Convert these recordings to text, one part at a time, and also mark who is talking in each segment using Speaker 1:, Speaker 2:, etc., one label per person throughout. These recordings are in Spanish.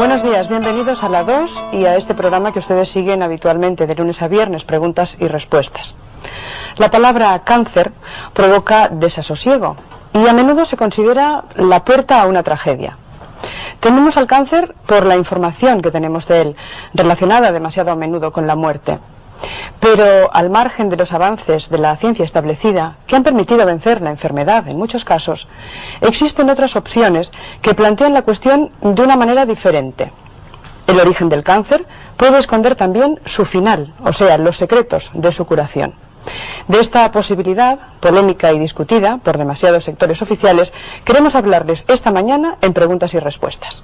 Speaker 1: Buenos días, bienvenidos a La 2 y a este programa que ustedes siguen habitualmente de lunes a viernes, preguntas y respuestas. La palabra cáncer provoca desasosiego y a menudo se considera la puerta a una tragedia. Tememos al cáncer por la información que tenemos de él, relacionada demasiado a menudo con la muerte. Pero al margen de los avances de la ciencia establecida, que han permitido vencer la enfermedad en muchos casos, existen otras opciones que plantean la cuestión de una manera diferente. El origen del cáncer puede esconder también su final, o sea, los secretos de su curación. De esta posibilidad, polémica y discutida por demasiados sectores oficiales, queremos hablarles esta mañana en Preguntas y Respuestas.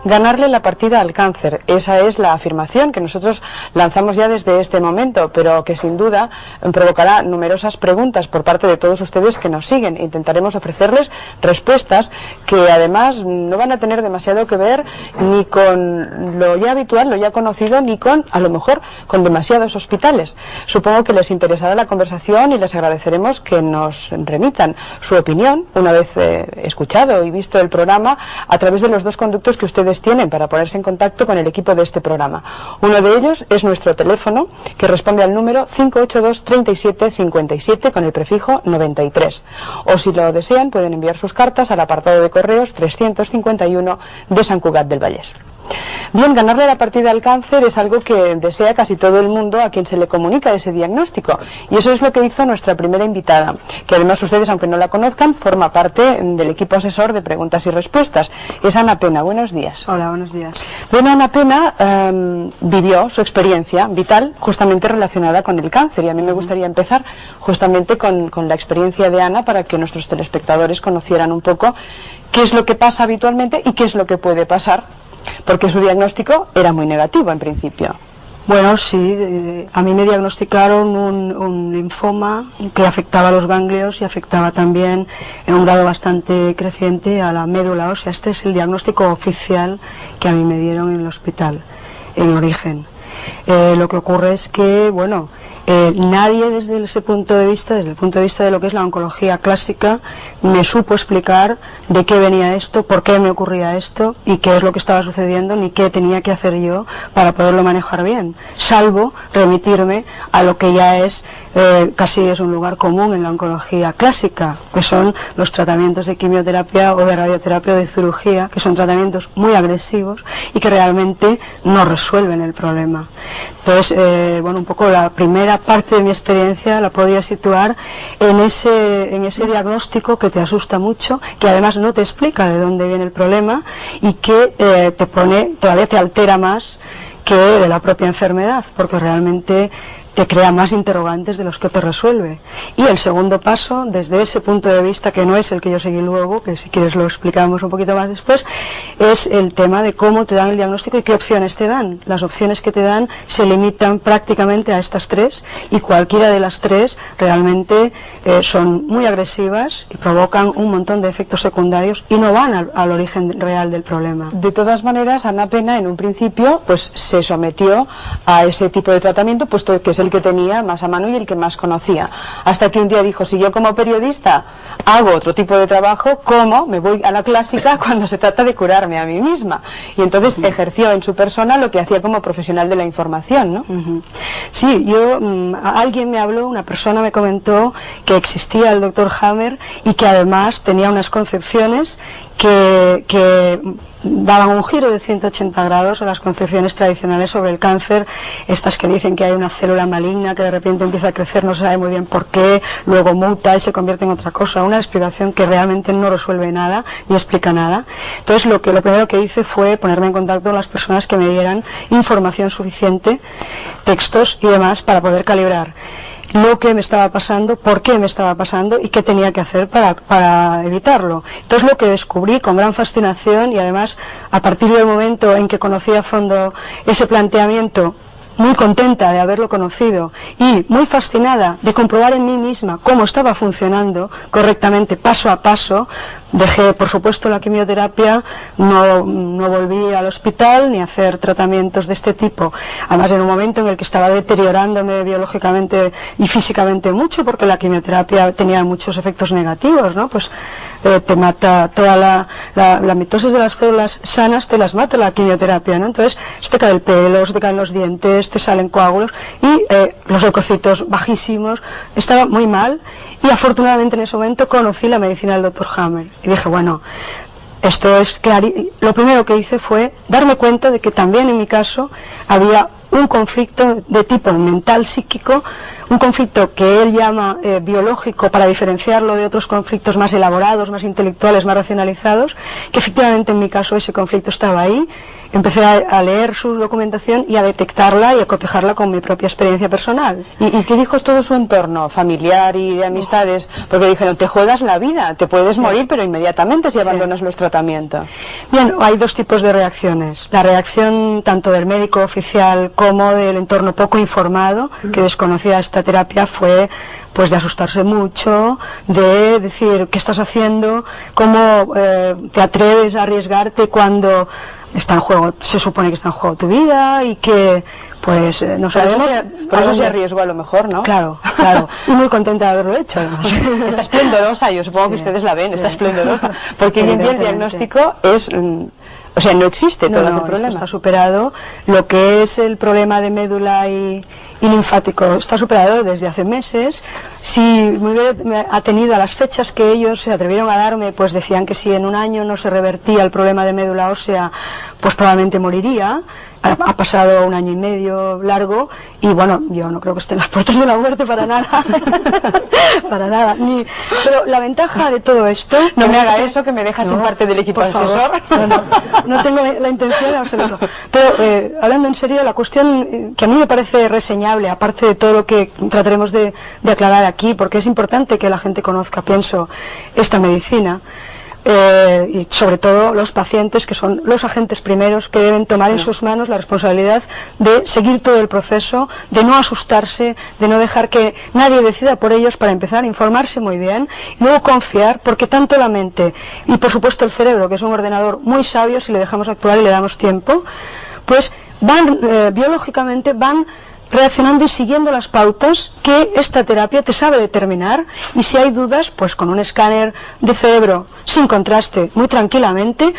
Speaker 1: Ganarle la partida al cáncer, esa es la afirmación que nosotros lanzamos ya desde este momento, pero que sin duda provocará numerosas preguntas por parte de todos ustedes que nos siguen. Intentaremos ofrecerles respuestas que además no van a tener demasiado que ver ni con lo ya habitual, lo ya conocido, ni con, a lo mejor, con demasiados hospitales. Supongo que les interesará la conversación y les agradeceremos que nos remitan su opinión, una vez escuchado y visto el programa, a través de los dos conductos que ustedes tienen para ponerse en contacto con el equipo de este programa. Uno de ellos es nuestro teléfono, que responde al número 582 37 57 con el prefijo 93. O si lo desean, pueden enviar sus cartas al apartado de correos 351 de Sant Cugat del Vallès. Bien, ganarle la partida al cáncer es algo que desea casi todo el mundo a quien se le comunica ese diagnóstico, y eso es lo que hizo nuestra primera invitada, que además ustedes, aunque no la conozcan, forma parte del equipo asesor de Preguntas y Respuestas. Es Ana Pena. Buenos días.
Speaker 2: Hola, buenos días.
Speaker 1: Bueno, Ana Pena vivió su experiencia vital justamente relacionada con el cáncer, y a mí me gustaría empezar justamente con la experiencia de Ana para que nuestros telespectadores conocieran un poco qué es lo que pasa habitualmente y qué es lo que puede pasar, porque su diagnóstico era muy negativo en principio.
Speaker 2: Bueno, sí, a mí me diagnosticaron un linfoma que afectaba a los ganglios y afectaba también en un grado bastante creciente a la médula ósea. Este es el diagnóstico oficial que a mí me dieron en el hospital, en origen. Lo que ocurre es que, bueno, nadie desde ese punto de vista, desde el punto de vista de lo que es la oncología clásica, me supo explicar de qué venía esto, por qué me ocurría esto y qué es lo que estaba sucediendo, ni qué tenía que hacer yo para poderlo manejar bien, salvo remitirme a lo que ya es, casi es un lugar común en la oncología clásica, que son los tratamientos de quimioterapia o de radioterapia o de cirugía, que son tratamientos muy agresivos y que realmente no resuelven el problema. Entonces, bueno, un poco la primera parte de mi experiencia la podía situar en ese diagnóstico que te asusta mucho, que además no te explica de dónde viene el problema y que todavía te altera más que de la propia enfermedad, porque realmente te crea más interrogantes de los que te resuelve. Y el segundo paso, desde ese punto de vista, que no es el que yo seguí luego, que si quieres lo explicamos un poquito más después, es el tema de cómo te dan el diagnóstico y qué opciones te dan. Las opciones que te dan se limitan prácticamente a estas tres, y cualquiera de las tres realmente son muy agresivas y provocan un montón de efectos secundarios y no van al origen real del problema.
Speaker 1: De todas maneras, Ana Pena en un principio pues se sometió a ese tipo de tratamiento, puesto que es el que tenía más a mano y el que más conocía, hasta que un día dijo: si yo como periodista hago otro tipo de trabajo, ¿cómo me voy a la clásica cuando se trata de curarme a mí misma? Y entonces ejerció en su persona lo que hacía como profesional de la información, ¿no?
Speaker 2: Sí, alguien me habló, una persona me comentó que existía el doctor Hammer y que además tenía unas concepciones que daban un giro de 180 grados a las concepciones tradicionales sobre el cáncer, estas que dicen que hay una célula maligna que de repente empieza a crecer, no se sabe muy bien por qué, luego muta y se convierte en otra cosa, una explicación que realmente no resuelve nada ni explica nada. Entonces lo primero que hice fue ponerme en contacto con las personas que me dieran información suficiente, textos y demás para poder calibrar. lo que me estaba pasando, por qué me estaba pasando y qué tenía que hacer para evitarlo. Entonces lo que descubrí con gran fascinación, y además a partir del momento en que conocí a fondo ese planteamiento, muy contenta de haberlo conocido y muy fascinada de comprobar en mí misma cómo estaba funcionando correctamente, paso a paso. Dejé, por supuesto, la quimioterapia, no volví al hospital ni a hacer tratamientos de este tipo. Además, en un momento en el que estaba deteriorándome biológicamente y físicamente mucho, porque la quimioterapia tenía muchos efectos negativos, ¿no? Pues te mata toda la mitosis de las células sanas, te las mata la quimioterapia, ¿no? Entonces, se te cae el pelo, se te caen los dientes, te salen coágulos y los leucocitos bajísimos. Estaba muy mal. Y afortunadamente en ese momento conocí la medicina del Dr. Hammer y dije, bueno, esto es claro. Lo primero que hice fue darme cuenta de que también en mi caso había un conflicto de tipo mental, psíquico, un conflicto que él llama biológico, para diferenciarlo de otros conflictos más elaborados, más intelectuales, más racionalizados, que efectivamente en mi caso ese conflicto estaba ahí. Empecé a leer su documentación y a detectarla y a cotejarla con mi propia experiencia personal.
Speaker 1: ¿Y qué dijo todo su entorno familiar y de amistades? Porque dijeron, te juegas la vida, te puedes morir, pero inmediatamente si abandonas los tratamientos.
Speaker 2: Bien, hay dos tipos de reacciones. La reacción tanto del médico oficial como del entorno poco informado, que desconocía esta terapia, fue pues de asustarse mucho, de decir, ¿qué estás haciendo? ¿Cómo te atreves a arriesgarte cuando está en juego, se supone que está en juego tu vida y que pues no sabemos?
Speaker 1: Por eso se arriesgó a lo mejor, ¿no?
Speaker 2: Claro, claro. Y muy contenta de haberlo hecho, además.
Speaker 1: Está esplendorosa, yo supongo que ustedes la ven, está esplendorosa. Porque hoy en día el diagnóstico es... O sea, no existe todo ese problema.
Speaker 2: Está superado. Lo que es el problema de médula y linfático está superado desde hace meses. Si me hubiera atenido a las fechas que ellos se atrevieron a darme, pues decían que si en un año no se revertía el problema de médula ósea, pues probablemente moriría. Ha pasado un año y medio largo y bueno, yo no creo que esté en las puertas de la muerte para nada. Para nada. Pero la ventaja de todo esto...
Speaker 1: No me haga eso, que me deja sin parte del equipo asesor.
Speaker 2: No tengo la intención en absoluto. Pero hablando en serio, la cuestión que a mí me parece reseñable, aparte de todo lo que trataremos de aclarar aquí, porque es importante que la gente conozca, pienso, esta medicina, y sobre todo los pacientes, que son los agentes primeros que deben tomar en sus manos la responsabilidad de seguir todo el proceso, de no asustarse, de no dejar que nadie decida por ellos, para empezar a informarse muy bien y luego confiar, porque tanto la mente y por supuesto el cerebro, que es un ordenador muy sabio si le dejamos actuar y le damos tiempo, pues biológicamente van reaccionando y siguiendo las pautas que esta terapia te sabe determinar, y si hay dudas, pues con un escáner de cerebro sin contraste, muy tranquilamente,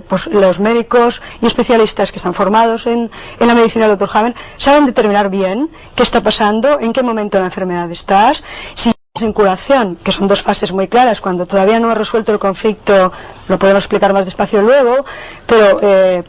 Speaker 2: pues los médicos y especialistas que están formados en la medicina del Dr. Hammer saben determinar bien qué está pasando, en qué momento de la enfermedad estás, si en curación, que son dos fases muy claras. Cuando todavía no ha resuelto el conflicto, lo podemos explicar más despacio luego, pero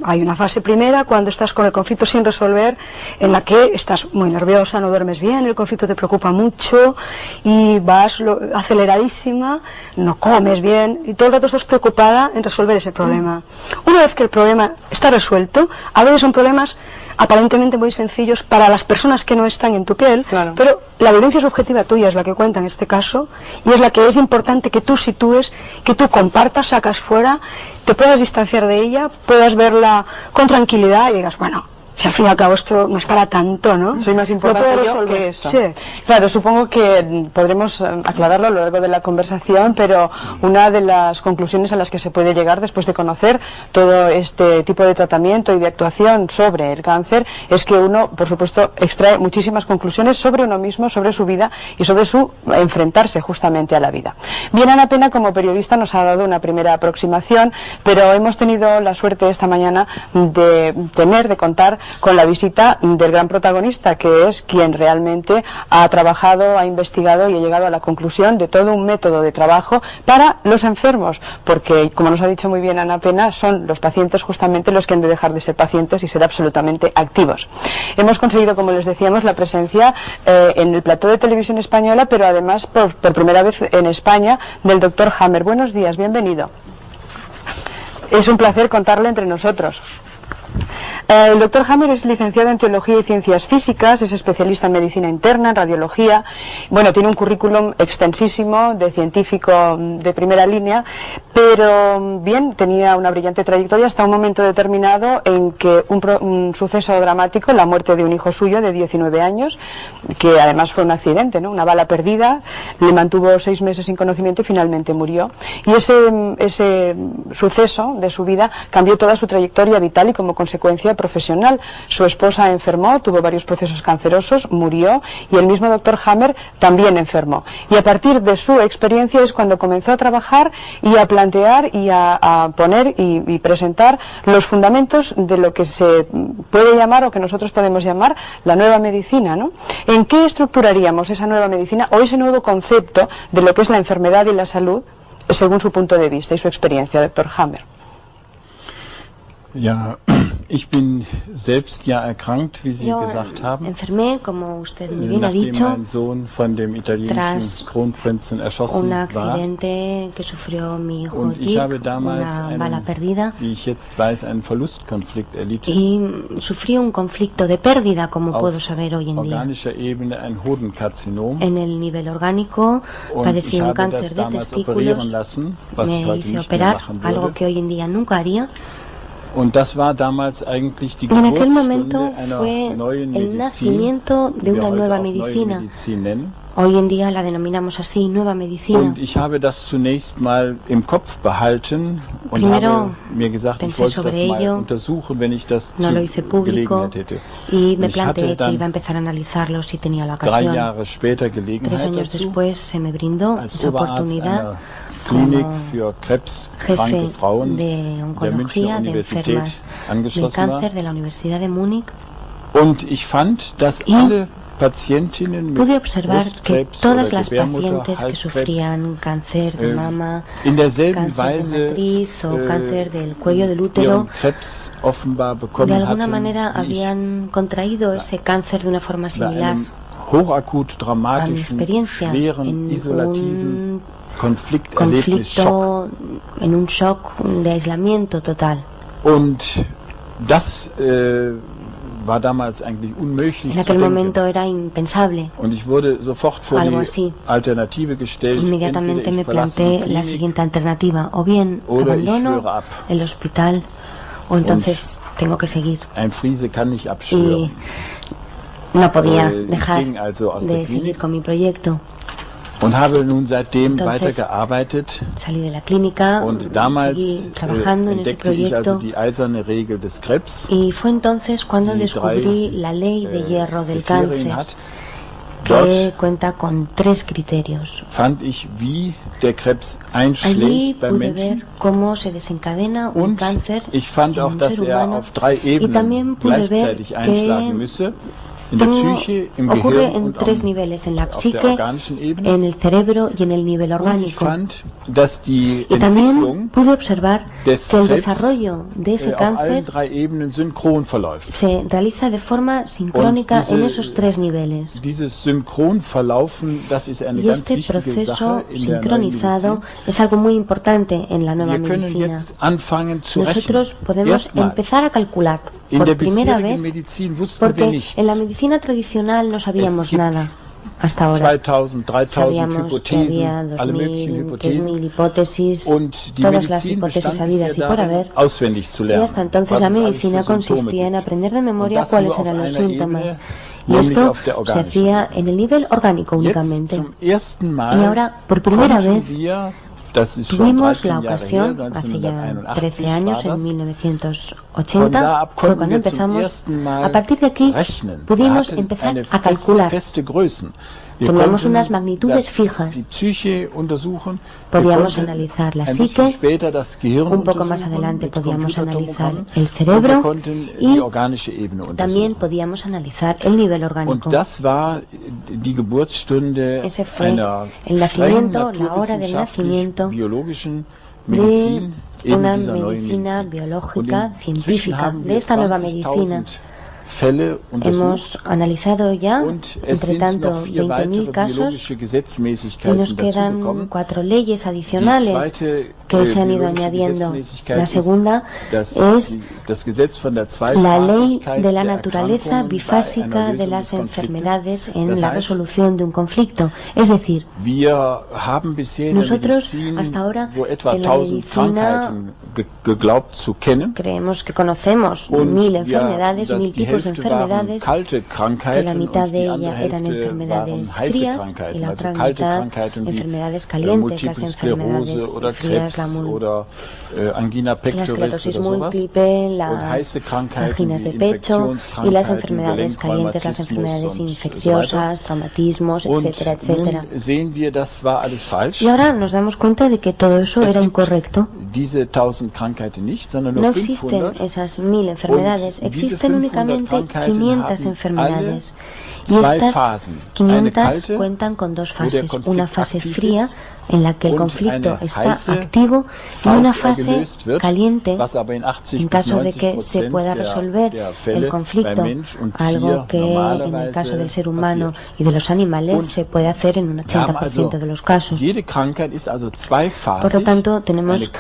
Speaker 2: hay una fase primera cuando estás con el conflicto sin resolver, en la que estás muy nerviosa, no duermes bien, el conflicto te preocupa mucho y vas aceleradísima, no comes bien y todo el rato estás preocupada en resolver ese problema. Una vez que el problema está resuelto, a veces son problemas aparentemente muy sencillos para las personas que no están en tu piel, claro, pero la vivencia subjetiva tuya es la que cuenta en este caso, y es la que es importante que tú sitúes, que tú compartas, sacas fuera, te puedas distanciar de ella, puedas verla con tranquilidad y digas, bueno, si al fin y al cabo esto no es para tanto, ¿no?
Speaker 1: Soy más importante yo que eso.
Speaker 2: Sí.
Speaker 1: Claro, supongo que podremos aclararlo a lo largo de la conversación, pero una de las conclusiones a las que se puede llegar después de conocer todo este tipo de tratamiento y de actuación sobre el cáncer es que uno, por supuesto, extrae muchísimas conclusiones sobre uno mismo, sobre su vida y sobre su enfrentarse justamente a la vida. Bien, Ana Pena, como periodista, nos ha dado una primera aproximación, pero hemos tenido la suerte esta mañana de contar con la visita del gran protagonista, que es quien realmente ha trabajado, ha investigado y ha llegado a la conclusión de todo un método de trabajo para los enfermos, porque, como nos ha dicho muy bien Ana Pena, son los pacientes justamente los que han de dejar de ser pacientes y ser absolutamente activos. Hemos conseguido, como les decíamos, la presencia en el plató de Televisión Española, pero además por primera vez en España, del Dr. Hammer. Buenos días, bienvenido. Es un placer contarle entre nosotros. El doctor Hammer es licenciado en Teología y Ciencias Físicas, es especialista en Medicina Interna, en Radiología. Bueno, tiene un currículum extensísimo de científico de primera línea, pero bien, tenía una brillante trayectoria hasta un momento determinado en que un suceso dramático, la muerte de un hijo suyo de 19 años, que además fue un accidente, ¿no? Una bala perdida, le mantuvo 6 meses sin conocimiento y finalmente murió. Y ese suceso de su vida cambió toda su trayectoria vital y como consecuencia profesional. Su esposa enfermó, tuvo varios procesos cancerosos, murió, y el mismo doctor Hammer también enfermó. Y a partir de su experiencia es cuando comenzó a trabajar y a plantear y a poner y presentar los fundamentos de lo que se puede llamar o que nosotros podemos llamar la nueva medicina, ¿no? ¿En qué estructuraríamos esa nueva medicina o ese nuevo concepto de lo que es la enfermedad y la salud según su punto de vista y su experiencia, doctor Hammer?
Speaker 3: Ja, ich bin selbst ja erkrankt, wie Sie gesagt haben.
Speaker 4: Enfermé, como usted muy bien ha dicho,
Speaker 3: mein Sohn von dem italienischen Kronprinzen erschossen
Speaker 4: un accidente que sufrió mi hijo Dirk, una bala perdida,
Speaker 3: wie ich jetzt weiß, einen Verlustkonflikt erlitten.
Speaker 4: Y sufrí un conflicto de pérdida, como puedo saber hoy en día.
Speaker 3: Organischer Ebene ein Hodenkarzinom.
Speaker 4: En el nivel orgánico padecí un cáncer de testículos, me hice operar, algo que hoy en día nunca haría.
Speaker 3: Und das war damals eigentlich die
Speaker 4: en aquel
Speaker 3: Geburtsstunde
Speaker 4: momento fue el nacimiento de una nueva medicina. Hoy en día la denominamos así, nueva medicina.
Speaker 3: Und ich habe das zunächst mal im Kopf behalten und habe mir gesagt, ich wollte das mal untersuchen, wenn ich das
Speaker 4: no lo hice público,
Speaker 3: Gelegenheit hätte.
Speaker 4: Y me planteé que iba a empezar a analizarlo si tenía la ocasión.
Speaker 3: 3 Jahre später Gelegenheit
Speaker 4: 3 años después se me brindó esa oportunidad
Speaker 3: Klinik für krebskranke Frauen
Speaker 4: de oncología de enfermas de cáncer de la Universidad de Múnich.
Speaker 3: Und ich fand, dass alle Patientinnen
Speaker 4: pude observar que todas las pacientes que sufrían cáncer de mama, cáncer de matriz o cáncer del cuello del útero, de alguna manera habían contraído ese cáncer de una forma similar a mi experiencia en un conflicto, en un shock de aislamiento total.
Speaker 3: Und das war damals eigentlich unmöglich.
Speaker 4: En aquel momento era impensable.
Speaker 3: Und ich wurde sofort vor
Speaker 4: algo
Speaker 3: die
Speaker 4: así.
Speaker 3: Alternative gestellt.
Speaker 4: Inmediatamente me planteé la siguiente alternativa: o bien abandono el hospital o entonces tengo que seguir.
Speaker 3: Ein Friese kann nicht abschwören.
Speaker 4: Y no podía dejar de seguir con mi proyecto.
Speaker 3: Und habe nun seitdem weitergearbeitet.
Speaker 4: Salí de la clínica,
Speaker 3: und damals
Speaker 4: seguí trabajando en ese proyecto.
Speaker 3: Ich also die eiserne Regel des Krebs,
Speaker 4: y fue entonces cuando descubrí la ley de hierro del cáncer, que cuenta con 3 criterios.
Speaker 3: Fand ich, wie der Krebs einschlägt
Speaker 4: Allí
Speaker 3: beim
Speaker 4: pude
Speaker 3: Menschen.
Speaker 4: ver cómo se desencadena un cáncer
Speaker 3: Ich fand
Speaker 4: en
Speaker 3: auch,
Speaker 4: un
Speaker 3: dass
Speaker 4: ser humano,
Speaker 3: auf 3 Ebenen
Speaker 4: y también pude ver
Speaker 3: gleichzeitig einschlagen müsse. In der Psyche, im
Speaker 4: ocurre
Speaker 3: Gehirn
Speaker 4: en
Speaker 3: und
Speaker 4: 3 niveles, en la
Speaker 3: auf der
Speaker 4: psique,
Speaker 3: organischen Ebene.
Speaker 4: en el cerebro y en el nivel
Speaker 3: Und ich
Speaker 4: orgánico.
Speaker 3: fand, dass die
Speaker 4: Y también
Speaker 3: Entwicklung
Speaker 4: pude observar
Speaker 3: des
Speaker 4: que el
Speaker 3: Krebs
Speaker 4: desarrollo de ese
Speaker 3: auf allen
Speaker 4: cáncer
Speaker 3: 3 Ebenen synchron verläuft.
Speaker 4: se realiza de forma sincrónica
Speaker 3: Und diese-
Speaker 4: en esos 3 niveles.
Speaker 3: Dieses Synchronverlaufen, das ist eine
Speaker 4: Y
Speaker 3: ganz
Speaker 4: este
Speaker 3: wichtige
Speaker 4: proceso
Speaker 3: Sache in der neuen
Speaker 4: sincronizado
Speaker 3: Medizin.
Speaker 4: es algo muy importante en la nueva
Speaker 3: Wir können
Speaker 4: medicina.
Speaker 3: jetzt anfangen zu
Speaker 4: Nosotros
Speaker 3: rechnen.
Speaker 4: podemos
Speaker 3: Erstmals.
Speaker 4: empezar a calcular
Speaker 3: In
Speaker 4: por
Speaker 3: der
Speaker 4: primera
Speaker 3: bisherigen
Speaker 4: vez,
Speaker 3: Medizin wussten wir
Speaker 4: porque
Speaker 3: nichts.
Speaker 4: en la medicina tradicional no sabíamos
Speaker 3: Es gibt
Speaker 4: nada hasta ahora.
Speaker 3: 2000, 3000
Speaker 4: Sabíamos que
Speaker 3: Hypothesen,
Speaker 4: había
Speaker 3: alle möglichen
Speaker 4: 2000,
Speaker 3: Hypothesen.
Speaker 4: 3000 hipótesis,
Speaker 3: Und die
Speaker 4: todas las
Speaker 3: Medizin
Speaker 4: hipótesis
Speaker 3: bestand
Speaker 4: habidas y
Speaker 3: bisher
Speaker 4: por
Speaker 3: darin,
Speaker 4: haber.
Speaker 3: auswendig zu
Speaker 4: Y
Speaker 3: lernen.
Speaker 4: hasta entonces
Speaker 3: was
Speaker 4: la
Speaker 3: es alles
Speaker 4: medicina
Speaker 3: für Symptome
Speaker 4: consistía en
Speaker 3: gibt.
Speaker 4: aprender de memoria
Speaker 3: Und das
Speaker 4: cuáles
Speaker 3: nur auf
Speaker 4: eran los
Speaker 3: einer
Speaker 4: síntomas.
Speaker 3: Ebene,
Speaker 4: Y
Speaker 3: nämlich
Speaker 4: esto
Speaker 3: auf der
Speaker 4: se
Speaker 3: organischen
Speaker 4: hacía en el nivel orgánico
Speaker 3: Jetzt
Speaker 4: únicamente.
Speaker 3: zum ersten Mal
Speaker 4: Y ahora, por primera
Speaker 3: konnten
Speaker 4: vez,
Speaker 3: wir, das ist schon
Speaker 4: tuvimos
Speaker 3: 13
Speaker 4: la
Speaker 3: Jahre her,
Speaker 4: ocasión, hace ya
Speaker 3: 1981
Speaker 4: 13 años,
Speaker 3: war
Speaker 4: en
Speaker 3: das. Von
Speaker 4: 1980,
Speaker 3: da ab
Speaker 4: fue
Speaker 3: konnten
Speaker 4: cuando
Speaker 3: wir zum
Speaker 4: empezamos.
Speaker 3: ersten Mal
Speaker 4: A partir de aquí
Speaker 3: rechnen. Wir
Speaker 4: pudimos
Speaker 3: hatten
Speaker 4: empezar
Speaker 3: eine
Speaker 4: a calcular.
Speaker 3: feste Größen. Wir
Speaker 4: Teníamos
Speaker 3: konnten
Speaker 4: unas magnitudes fijas.
Speaker 3: die Psyche untersuchen.
Speaker 4: Podíamos
Speaker 3: Wir konnten
Speaker 4: analizar la
Speaker 3: ein bisschen
Speaker 4: psique,
Speaker 3: später das Gehirn
Speaker 4: un poco más
Speaker 3: untersuchen
Speaker 4: adelante
Speaker 3: mit
Speaker 4: podíamos analizar
Speaker 3: Computertomogrammen.
Speaker 4: el
Speaker 3: Und wir
Speaker 4: cerebro
Speaker 3: konnten
Speaker 4: y
Speaker 3: die organische Ebene
Speaker 4: también
Speaker 3: untersuchen.
Speaker 4: podíamos analizar el nivel
Speaker 3: Und
Speaker 4: orgánico.
Speaker 3: das war die Geburtsstunde
Speaker 4: Ese fue
Speaker 3: einer
Speaker 4: el nacimiento, la hora del nacimiento
Speaker 3: biologischen
Speaker 4: de
Speaker 3: Medizin, eben
Speaker 4: una
Speaker 3: dieser neuen
Speaker 4: medicina
Speaker 3: Medizin.
Speaker 4: biológica,
Speaker 3: Und inzwischen
Speaker 4: científica,
Speaker 3: haben
Speaker 4: de
Speaker 3: wir
Speaker 4: esta nueva
Speaker 3: 20.000
Speaker 4: medicina.
Speaker 3: Fälle untersucht
Speaker 4: Hemos analizado ya,
Speaker 3: und es
Speaker 4: entre
Speaker 3: sind
Speaker 4: tanto,
Speaker 3: noch 4
Speaker 4: 20.000
Speaker 3: weitere
Speaker 4: casos
Speaker 3: biologische
Speaker 4: y
Speaker 3: Gesetzmäßigkeiten
Speaker 4: nos quedan
Speaker 3: dazugekommen.
Speaker 4: 4 leyes
Speaker 3: Die
Speaker 4: adicionales
Speaker 3: zweite
Speaker 4: que se han ido añadiendo. La segunda es la ley de la naturaleza bifásica de las enfermedades en la resolución de un conflicto. Es decir, nosotros hasta ahora en la medicina creemos que conocemos 1000 enfermedades, 1000 tipos de enfermedades, que la mitad de ellas eran enfermedades frías y la otra mitad enfermedades calientes, las enfermedades frías, la esclerosis múltiple, las anginas de pecho, y las enfermedades calientes, las enfermedades infecciosas, traumatismos, etcétera, etcétera. Y ahora nos damos cuenta de que todo eso era incorrecto. No existen esas 1000 enfermedades, existen únicamente 500 enfermedades. Y estas 500 cuentan con dos fases, una fase fría en la que el conflicto está activo y una fase caliente en caso de que se pueda resolver el conflicto, algo que en el caso del ser humano y de los animales se puede hacer en un 80% de los casos. Por lo tanto, tenemos el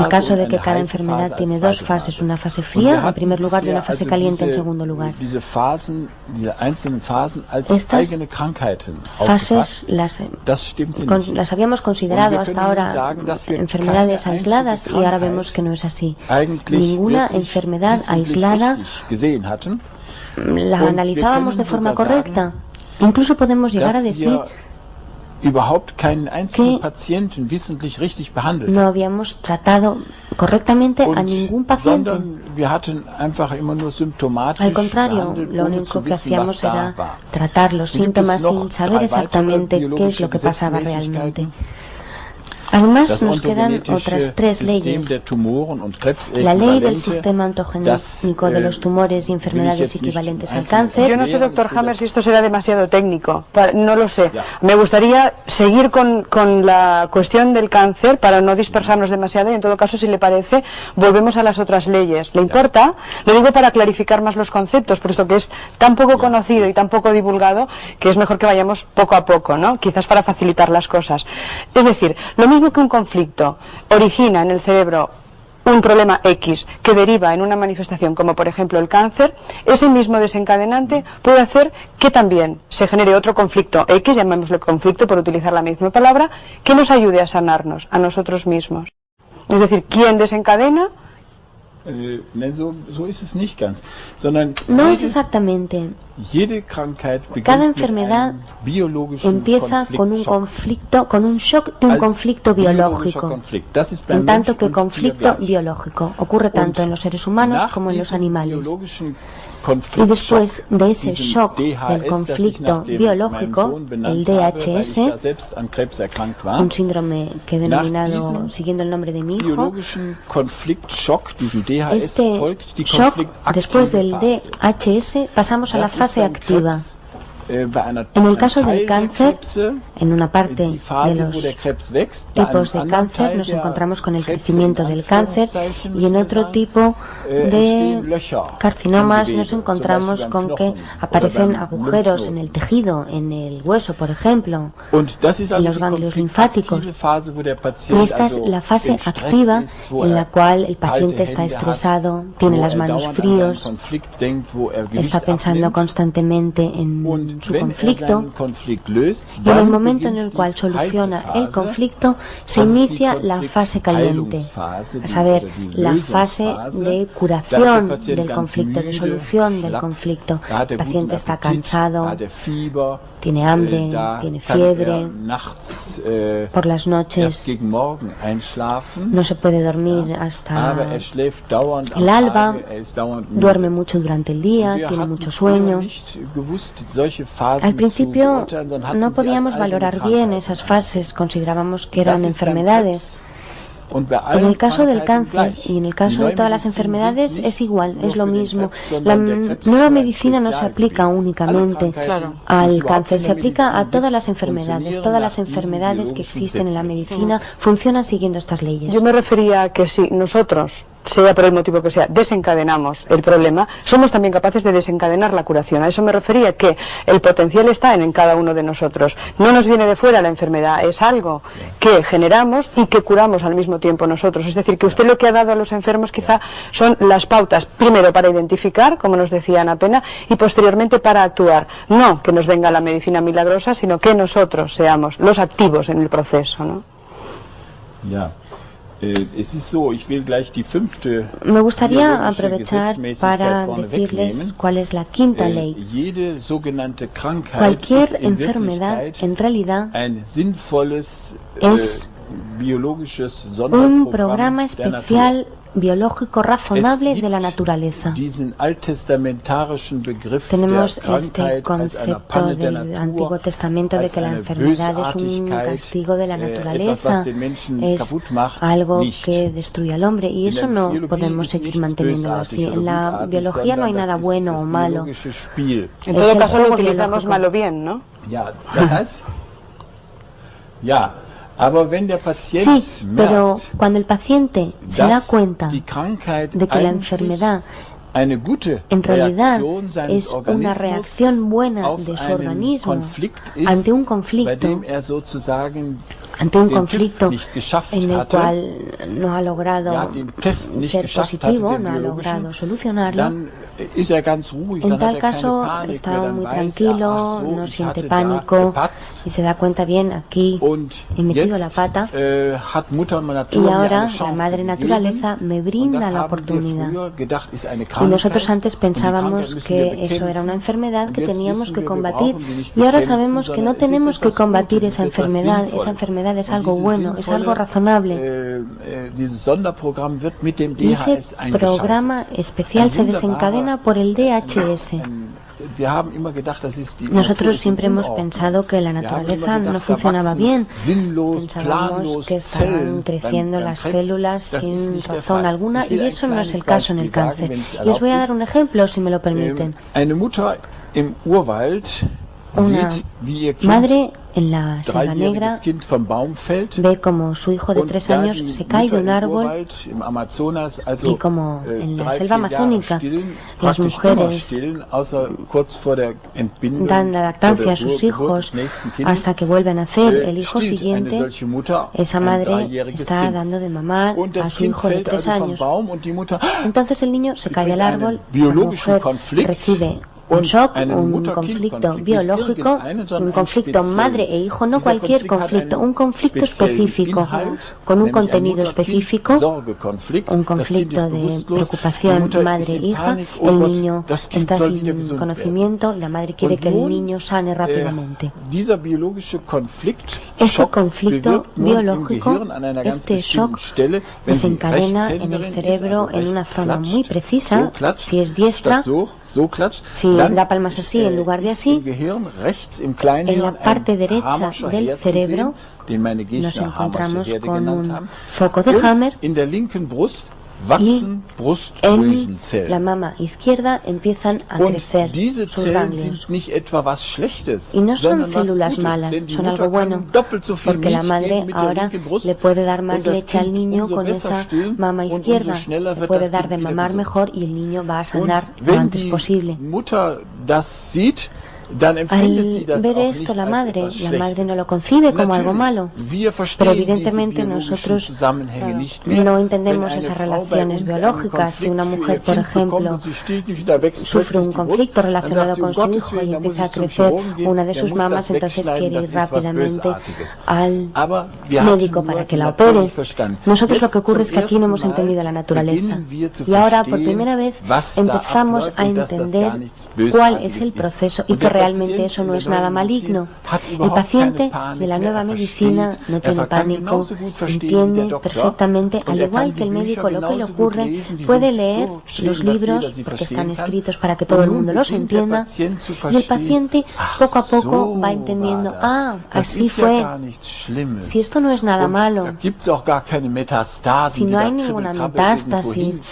Speaker 4: caso de que cada enfermedad tiene dos fases, una fase fría en primer lugar y una fase caliente en segundo lugar. Estas fases las habíamos considerado hasta ahora enfermedades aisladas y ahora vemos que no es así. Ninguna enfermedad aislada la analizábamos de forma correcta. Incluso podemos llegar a decir que no habíamos tratado correctamente a ningún paciente. Al contrario, lo único que hacíamos era tratar los síntomas sin saber exactamente qué es lo que pasaba realmente. Además, nos quedan otras 3 leyes. La ley del sistema ontogenético de los tumores y enfermedades equivalentes al cáncer.
Speaker 1: Yo no sé, doctor Hammer, si esto será demasiado técnico. No lo sé. Me gustaría seguir con la cuestión del cáncer para no dispersarnos demasiado y, en todo caso, si le parece, volvemos a las otras leyes. ¿Le importa? Lo digo para clarificar más los conceptos, puesto que es tan poco conocido y tan poco divulgado que es mejor que vayamos poco a poco, ¿no? Quizás para facilitar las cosas. Es decir, lo mismo que un conflicto origina en el cerebro un problema X que deriva en una manifestación como por ejemplo el cáncer, ese mismo desencadenante puede hacer que también se genere otro conflicto X, llamémosle conflicto por utilizar la misma palabra, que nos ayude a sanarnos a nosotros mismos. Es decir, ¿quién desencadena?
Speaker 4: No es exactamente. Cada enfermedad empieza con un conflicto, con un shock de un conflicto biológico, en tanto que conflicto biológico ocurre tanto en los seres humanos como en los animales. Y después de ese shock del conflicto biológico, el DHS, un síndrome que he denominado siguiendo el nombre de mi hijo, este shock, después del DHS, pasamos a la fase activa. En el caso del cáncer, en una parte de los tipos de cáncer nos encontramos con el crecimiento del cáncer y en otro tipo de carcinomas nos encontramos con que aparecen agujeros en el tejido, en el hueso, por ejemplo, en los ganglios linfáticos. Y esta es la fase activa en la cual el paciente está estresado, tiene las manos frías, está pensando constantemente en su conflicto, y en el momento en el cual soluciona el conflicto se inicia la fase caliente, a saber, la fase de curación del conflicto, de solución del conflicto. El paciente está cansado, tiene hambre, tiene fiebre, por las noches no se puede dormir hasta el alba, duerme mucho durante el día, tiene mucho sueño. Al principio no podíamos valorar bien esas fases, considerábamos que eran enfermedades. En el caso del cáncer y en el caso de todas las enfermedades es igual, es lo mismo. La nueva medicina no se aplica únicamente al cáncer, se aplica a todas las enfermedades. Todas las enfermedades que existen en la medicina funcionan siguiendo estas leyes.
Speaker 1: Yo me refería a que si nosotros sea por el motivo que sea, desencadenamos el problema, somos también capaces de desencadenar la curación. A eso me refería, que el potencial está en cada uno de nosotros. No nos viene de fuera la enfermedad, es algo que generamos y que curamos al mismo tiempo nosotros. Es decir, que usted lo que ha dado a los enfermos quizá son las pautas, primero para identificar, como nos decía Ana Pena, y posteriormente para actuar. No que nos venga la medicina milagrosa, sino que nosotros seamos los activos en el proceso, ¿no?
Speaker 3: Ya.
Speaker 4: Me gustaría aprovechar para decirles cuál es la quinta ley. Cualquier enfermedad, en realidad, es un programa especial biológico razonable de la naturaleza. Tenemos este concepto del Antiguo Testamento de que la enfermedad es un castigo de la naturaleza, es algo que destruye al hombre, y eso no podemos seguir manteniéndolo así. En la biología no hay nada bueno o malo.
Speaker 1: En todo caso lo utilizamos mal o bien, ¿no?
Speaker 4: Sí, pero cuando el paciente se da cuenta de que la enfermedad en realidad es una reacción buena de su organismo ante un conflicto en el cual no ha logrado ser positivo, no ha logrado solucionarlo, en tal caso está muy tranquilo, no siente pánico y se da cuenta, bien, aquí he metido la pata y ahora la madre naturaleza me brinda la oportunidad. Y nosotros antes pensábamos que eso era una enfermedad que teníamos que combatir, y ahora sabemos que no tenemos que combatir esa enfermedad es algo bueno, es algo razonable. Y ese programa especial se desencadena por el DHS. Nosotros siempre hemos pensado que la naturaleza no funcionaba bien. Pensábamos que estaban creciendo las células sin razón alguna, y eso no es el caso en el cáncer. Y os voy a dar un ejemplo, si me lo permiten. Una madre en la selva negra ve como su hijo de 3 años se cae de un árbol, y como en la selva amazónica las mujeres dan la lactancia a sus hijos hasta que vuelven a nacer el hijo siguiente, esa madre está dando de mamar a su hijo de 3 años. Entonces el niño se cae del árbol, la mujer recibe un shock, un conflicto biológico, un conflicto madre e hijo, no cualquier conflicto, un conflicto específico, con un contenido específico, un conflicto de preocupación madre-hija. El niño está sin conocimiento y la madre quiere que el niño sane rápidamente. Ese conflicto biológico, este shock, desencadena en el cerebro en una zona muy precisa, si es diestra, si da palmas así en lugar de así, en la parte derecha del cerebro nos encontramos con un foco de Hammer, y en la mama izquierda empiezan a crecer sus ganglios. Y no son células malas, son algo bueno, porque la madre ahora le puede dar más leche al niño con esa mama izquierda, le puede dar de mamar mejor y el niño va a sanar lo antes posible. Al ver esto la madre no lo concibe como algo malo, pero evidentemente nosotros no entendemos esas relaciones biológicas. Si una mujer, por ejemplo, sufre un conflicto relacionado con su hijo y empieza a crecer una de sus mamas, entonces quiere ir rápidamente al médico para que la opere. Nosotros lo que ocurre es que aquí no hemos entendido la naturaleza, y ahora por primera vez empezamos a entender cuál es el proceso y que realmente eso no es nada maligno. El paciente de la nueva medicina no tiene pánico, entiende perfectamente, al igual que el médico, lo que le ocurre, puede leer los libros porque están escritos para que todo el mundo los entienda, y el paciente poco a poco va entendiendo, así fue, si esto no es nada malo, si no hay ninguna metástasis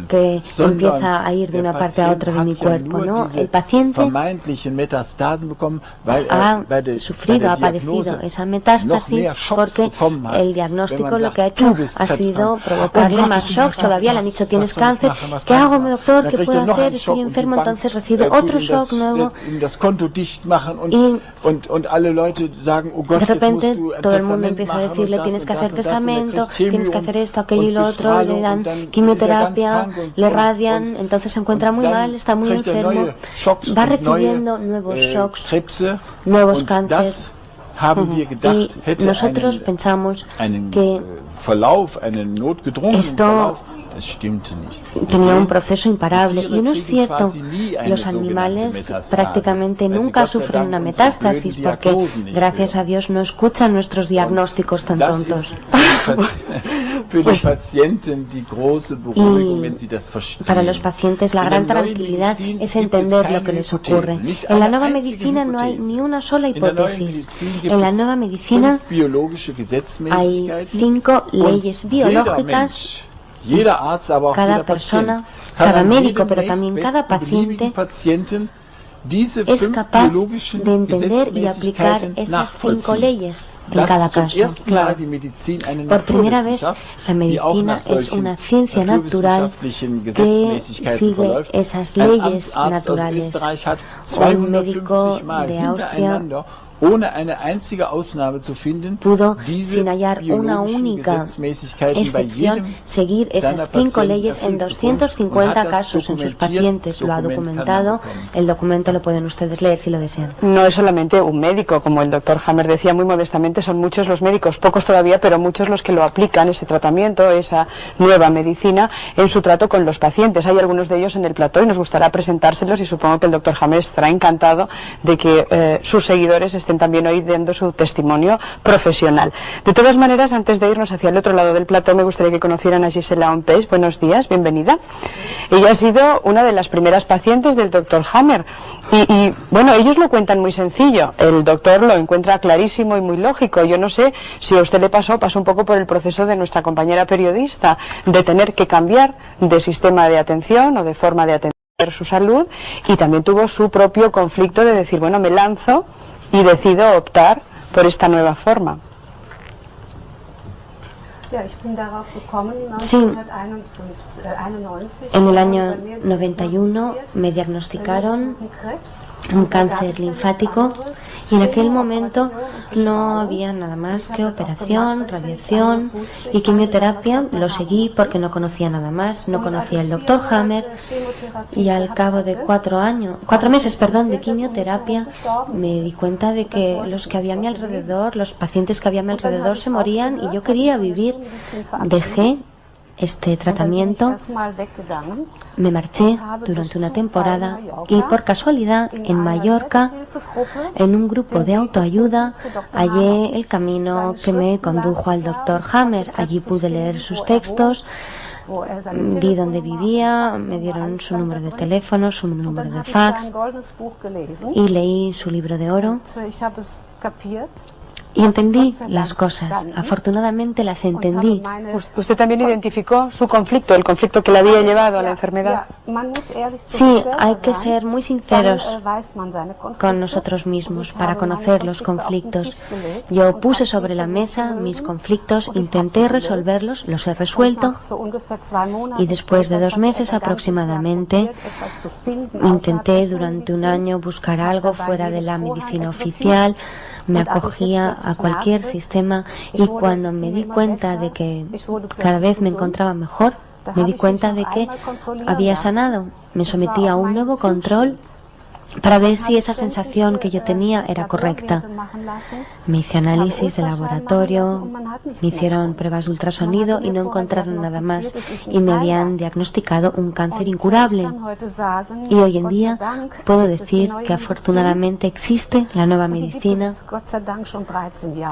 Speaker 4: que empieza a ir de una parte a otra de mi cuerpo, ¿no? El paciente sufrido, ha padecido esa metástasis porque el diagnóstico lo que ha hecho ha sido provocarle más shocks. Todavía le han dicho tienes cáncer, ¿qué hago, mi doctor? ¿Qué puedo hacer? Estoy enfermo, entonces recibe otro shock nuevo y de repente todo el mundo empieza a decirle tienes que hacer testamento, tienes que hacer esto, aquello y lo otro, le dan quimioterapia, le radian, entonces se encuentra muy mal, está muy enfermo, va recibiendo nuevos shocks, nuevos cánceres. Y nosotros pensamos que esto tenía un proceso imparable y no es cierto. Los animales prácticamente nunca sufren una metástasis porque gracias a Dios no escuchan nuestros diagnósticos tan tontos. Y para los pacientes la gran tranquilidad es entender lo que les ocurre. En la nueva medicina no hay ni una sola hipótesis. En la nueva medicina hay 5 leyes biológicas. Cada persona, cada médico, pero también cada paciente es capaz de entender y aplicar esas 5 leyes en cada caso. Por primera vez, la medicina es una ciencia natural que sigue esas leyes naturales. Un médico de Austria pudo, sin hallar una única excepción, seguir esas 5 leyes en 250 casos en sus pacientes. Lo ha documentado. El documento lo pueden ustedes leer si lo desean.
Speaker 1: No es solamente un médico, como el doctor Hammer decía muy modestamente, son muchos los médicos, pocos todavía, pero muchos los que lo aplican, ese tratamiento, esa nueva medicina, en su trato con los pacientes. Hay algunos de ellos en el plató y nos gustará presentárselos y supongo que el doctor Hammer estará encantado de que sus seguidores estén también hoy dando su testimonio profesional. De todas maneras, antes de irnos hacia el otro lado del plató, me gustaría que conocieran a Gisela Ompeix. Buenos días, bienvenida. Ella ha sido una de las primeras pacientes del doctor Hammer y bueno, ellos lo cuentan muy sencillo, el doctor lo encuentra clarísimo y muy lógico. Yo no sé si a usted le pasó un poco por el proceso de nuestra compañera periodista, de tener que cambiar de sistema de atención o de forma de atender su salud, y también tuvo su propio conflicto de decir, bueno, me lanzo y decido optar por esta nueva forma.
Speaker 4: Sí, en el año 91 me diagnosticaron un cáncer linfático y en aquel momento no había nada más que operación, radiación y quimioterapia. Lo seguí porque no conocía nada más, no conocía al doctor Hammer y al cabo de 4 meses de quimioterapia me di cuenta de que los que había a mi alrededor, los pacientes que había a mi alrededor se morían y yo quería vivir. Dejé este tratamiento, me marché durante una temporada y por casualidad en Mallorca, en un grupo de autoayuda, hallé el camino que me condujo al doctor Hammer. Allí pude leer sus textos, vi dónde vivía, me dieron su número de teléfono, su número de fax y leí su libro de oro. Y entendí las cosas, afortunadamente las entendí.
Speaker 1: ¿Usted también identificó su conflicto, el conflicto que le había llevado a la enfermedad?
Speaker 4: Sí, hay que ser muy sinceros con nosotros mismos para conocer los conflictos. Yo puse sobre la mesa mis conflictos, intenté resolverlos, los he resuelto y después de 2 meses aproximadamente intenté durante un año buscar algo fuera de la medicina oficial. Me acogía a cualquier sistema y cuando me di cuenta de que cada vez me encontraba mejor, me di cuenta de que había sanado. Me sometí a un nuevo control para ver si esa sensación que yo tenía era correcta. Me hice análisis de laboratorio, me hicieron pruebas de ultrasonido y no encontraron nada más y me habían diagnosticado un cáncer incurable. Y hoy en día puedo decir que afortunadamente existe la nueva medicina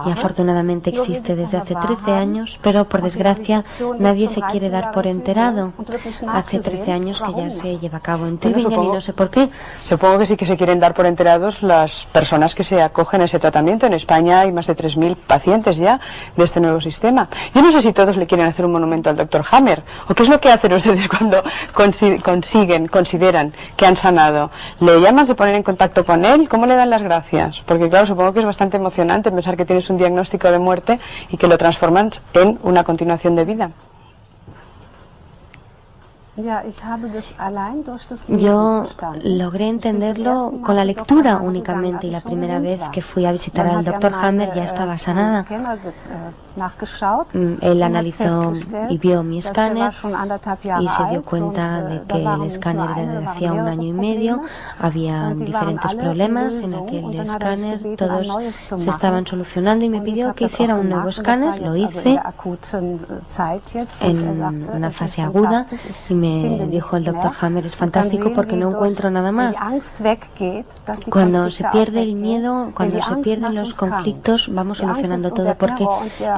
Speaker 4: y afortunadamente existe desde hace 13 años, pero por desgracia nadie se quiere dar por enterado. Hace 13 años que ya se lleva a cabo en Tübingen y no sé por qué.
Speaker 1: Supongo que sí que se quieren dar por enterados las personas que se acogen a ese tratamiento. En España hay más de 3.000 pacientes ya de este nuevo sistema. Yo no sé si todos le quieren hacer un monumento al Dr. Hammer, o qué es lo que hacen ustedes cuando consideran que han sanado. ¿Le llaman, se ponen en contacto con él? ¿Cómo le dan las gracias? Porque claro, supongo que es bastante emocionante pensar que tienes un diagnóstico de muerte y que lo transforman en una continuación de vida.
Speaker 4: Yo logré entenderlo con la lectura únicamente, y la primera vez que fui a visitar al Dr. Hammer ya estaba sanada. Él analizó y vio mi escáner y se dio cuenta de que el escáner era de hacía 1 año y medio. Había diferentes problemas en aquel escáner, todos se estaban solucionando, y me pidió que hiciera un nuevo escáner. Lo hice en una fase aguda y me dijo el Dr. Hammer: es fantástico porque no encuentro nada más. Cuando se pierde el miedo, cuando se pierden los conflictos, vamos solucionando todo, porque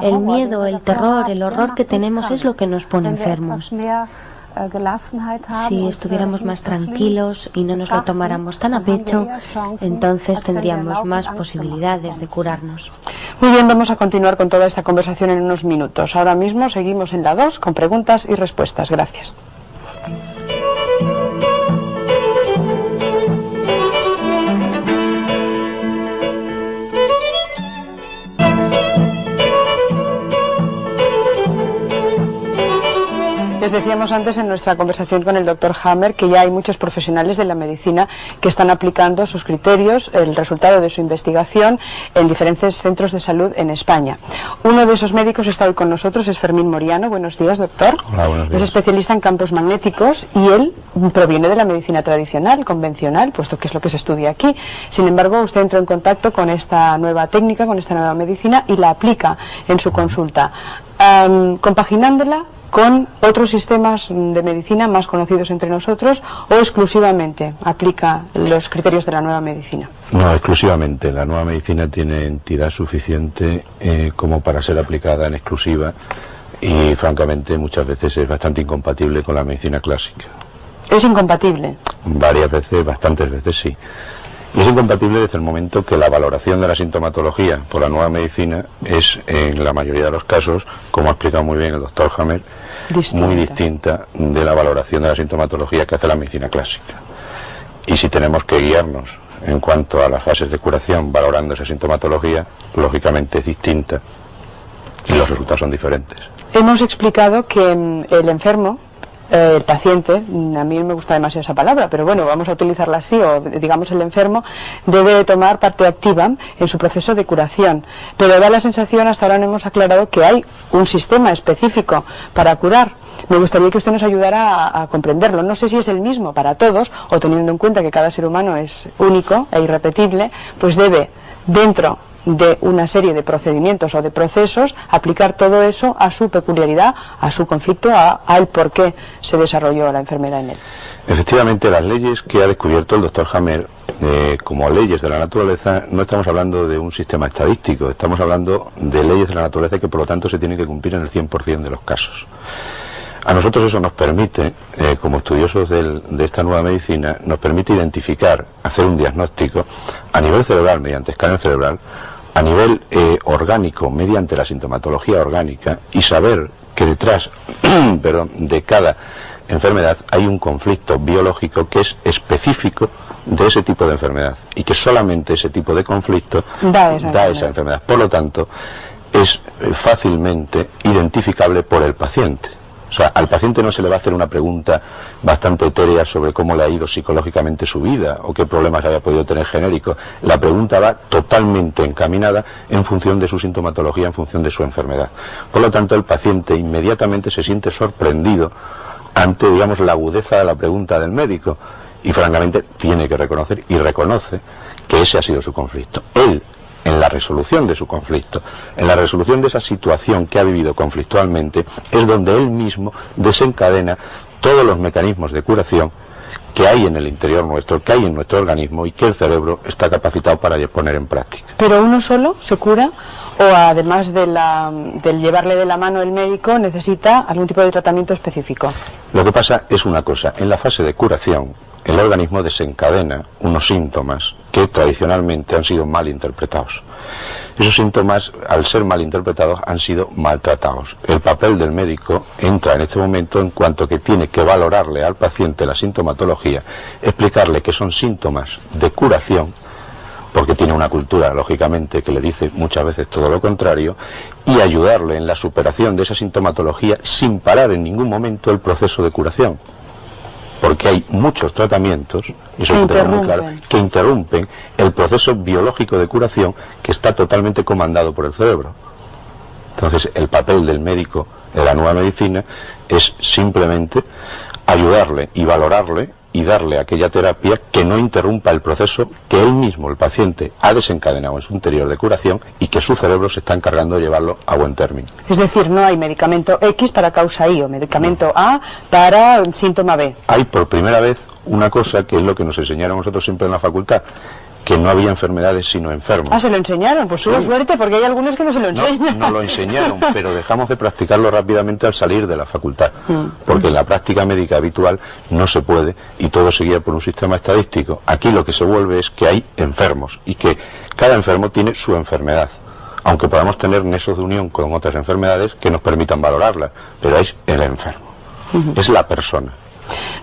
Speaker 4: el miedo, el terror, el horror que tenemos es lo que nos pone enfermos. Si estuviéramos más tranquilos y no nos lo tomáramos tan a pecho, entonces tendríamos más posibilidades de curarnos.
Speaker 1: Muy bien, vamos a continuar con toda esta conversación en unos minutos. Ahora mismo seguimos en la 2 con preguntas y respuestas. Gracias. Les decíamos antes en nuestra conversación con el Dr. Hammer que ya hay muchos profesionales de la medicina que están aplicando sus criterios, el resultado de su investigación, en diferentes centros de salud en España. Uno de esos médicos está hoy con nosotros, es Fermín Moriano. Buenos días, doctor.
Speaker 5: Hola, buenos días.
Speaker 1: Es especialista en campos magnéticos y él proviene de la medicina tradicional, convencional, puesto que es lo que se estudia aquí. Sin embargo, usted entró en contacto con esta nueva técnica, con esta nueva medicina, y la aplica en su consulta, compaginándola con otros sistemas de medicina más conocidos entre nosotros, o exclusivamente aplica los criterios de la nueva medicina.
Speaker 5: No, exclusivamente. La nueva medicina tiene entidad suficiente como para ser aplicada en exclusiva, y francamente muchas veces es bastante incompatible con la medicina clásica.
Speaker 1: ¿Es incompatible?
Speaker 5: Varias veces, bastantes veces sí. Y es incompatible desde el momento que la valoración de la sintomatología por la nueva medicina es, en la mayoría de los casos, como ha explicado muy bien el doctor Hammer, muy distinta de la valoración de la sintomatología que hace la medicina clásica. Y si tenemos que guiarnos en cuanto a las fases de curación valorando esa sintomatología, lógicamente es distinta y los resultados son diferentes.
Speaker 1: Hemos explicado que el enfermo, el paciente, a mí no me gusta demasiado esa palabra, pero bueno, vamos a utilizarla así, o digamos el enfermo, debe tomar parte activa en su proceso de curación. Pero da la sensación, hasta ahora no hemos aclarado, que hay un sistema específico para curar. Me gustaría que usted nos ayudara a comprenderlo. No sé si es el mismo para todos, o teniendo en cuenta que cada ser humano es único e irrepetible, pues debe, dentro de una serie de procedimientos o de procesos, aplicar todo eso a su peculiaridad, a su conflicto, al por qué se desarrolló la enfermedad en él.
Speaker 5: Efectivamente, las leyes que ha descubierto el doctor Hammer, como leyes de la naturaleza, no estamos hablando de un sistema estadístico, estamos hablando de leyes de la naturaleza que por lo tanto se tienen que cumplir en el 100% de los casos. A nosotros eso nos permite, como estudiosos de esta nueva medicina, nos permite identificar, hacer un diagnóstico a nivel cerebral mediante escáner cerebral, a nivel orgánico mediante la sintomatología orgánica, y saber que detrás de cada enfermedad hay un conflicto biológico que es específico de ese tipo de enfermedad, y que solamente ese tipo de conflicto da esa enfermedad. Por lo tanto, es fácilmente identificable por el paciente. O sea, al paciente no se le va a hacer una pregunta bastante etérea sobre cómo le ha ido psicológicamente su vida o qué problemas había podido tener genérico. La pregunta va totalmente encaminada en función de su sintomatología, en función de su enfermedad. Por lo tanto, el paciente inmediatamente se siente sorprendido ante, digamos, la agudeza de la pregunta del médico, y francamente tiene que reconocer, y reconoce, que ese ha sido su conflicto. Él, en la resolución de su conflicto, en la resolución de esa situación que ha vivido conflictualmente, es donde él mismo desencadena todos los mecanismos de curación que hay en el interior nuestro, que hay en nuestro organismo, y que el cerebro está capacitado para poner en práctica.
Speaker 1: ¿Pero uno solo se cura, o además del llevarle de la mano el médico, necesita algún tipo de tratamiento específico?
Speaker 5: Lo que pasa es una cosa: en la fase de curación el organismo desencadena unos síntomas que tradicionalmente han sido mal interpretados. Esos síntomas, al ser mal interpretados, han sido maltratados. El papel del médico entra en este momento en cuanto que tiene que valorarle al paciente la sintomatología, explicarle que son síntomas de curación, porque tiene una cultura, lógicamente, que le dice muchas veces todo lo contrario, y ayudarle en la superación de esa sintomatología sin parar en ningún momento el proceso de curación. Porque hay muchos tratamientos, y eso hay que tenerlo muy claro, que interrumpen el proceso biológico de curación que está totalmente comandado por el cerebro. Entonces, el papel del médico de la nueva medicina es simplemente ayudarle y valorarle y darle aquella terapia que no interrumpa el proceso que él mismo, el paciente, ha desencadenado en su interior de curación y que su cerebro se está encargando de llevarlo a buen término.
Speaker 1: Es decir, no hay medicamento X para causa Y o medicamento A para síntoma B.
Speaker 5: Hay por primera vez una cosa que es lo que nos enseñaron nosotros siempre en la facultad, que no había enfermedades sino enfermos.
Speaker 1: Ah, ¿se lo enseñaron? Pues tuvo suerte, porque hay algunos que no se lo enseñan.
Speaker 5: No lo enseñaron, pero dejamos de practicarlo rápidamente al salir de la facultad, porque en la práctica médica habitual no se puede y todo se guía por un sistema estadístico. Aquí lo que se vuelve es que hay enfermos y que cada enfermo tiene su enfermedad, aunque podamos tener nexos de unión con otras enfermedades que nos permitan valorarlas, pero es el enfermo, es la persona.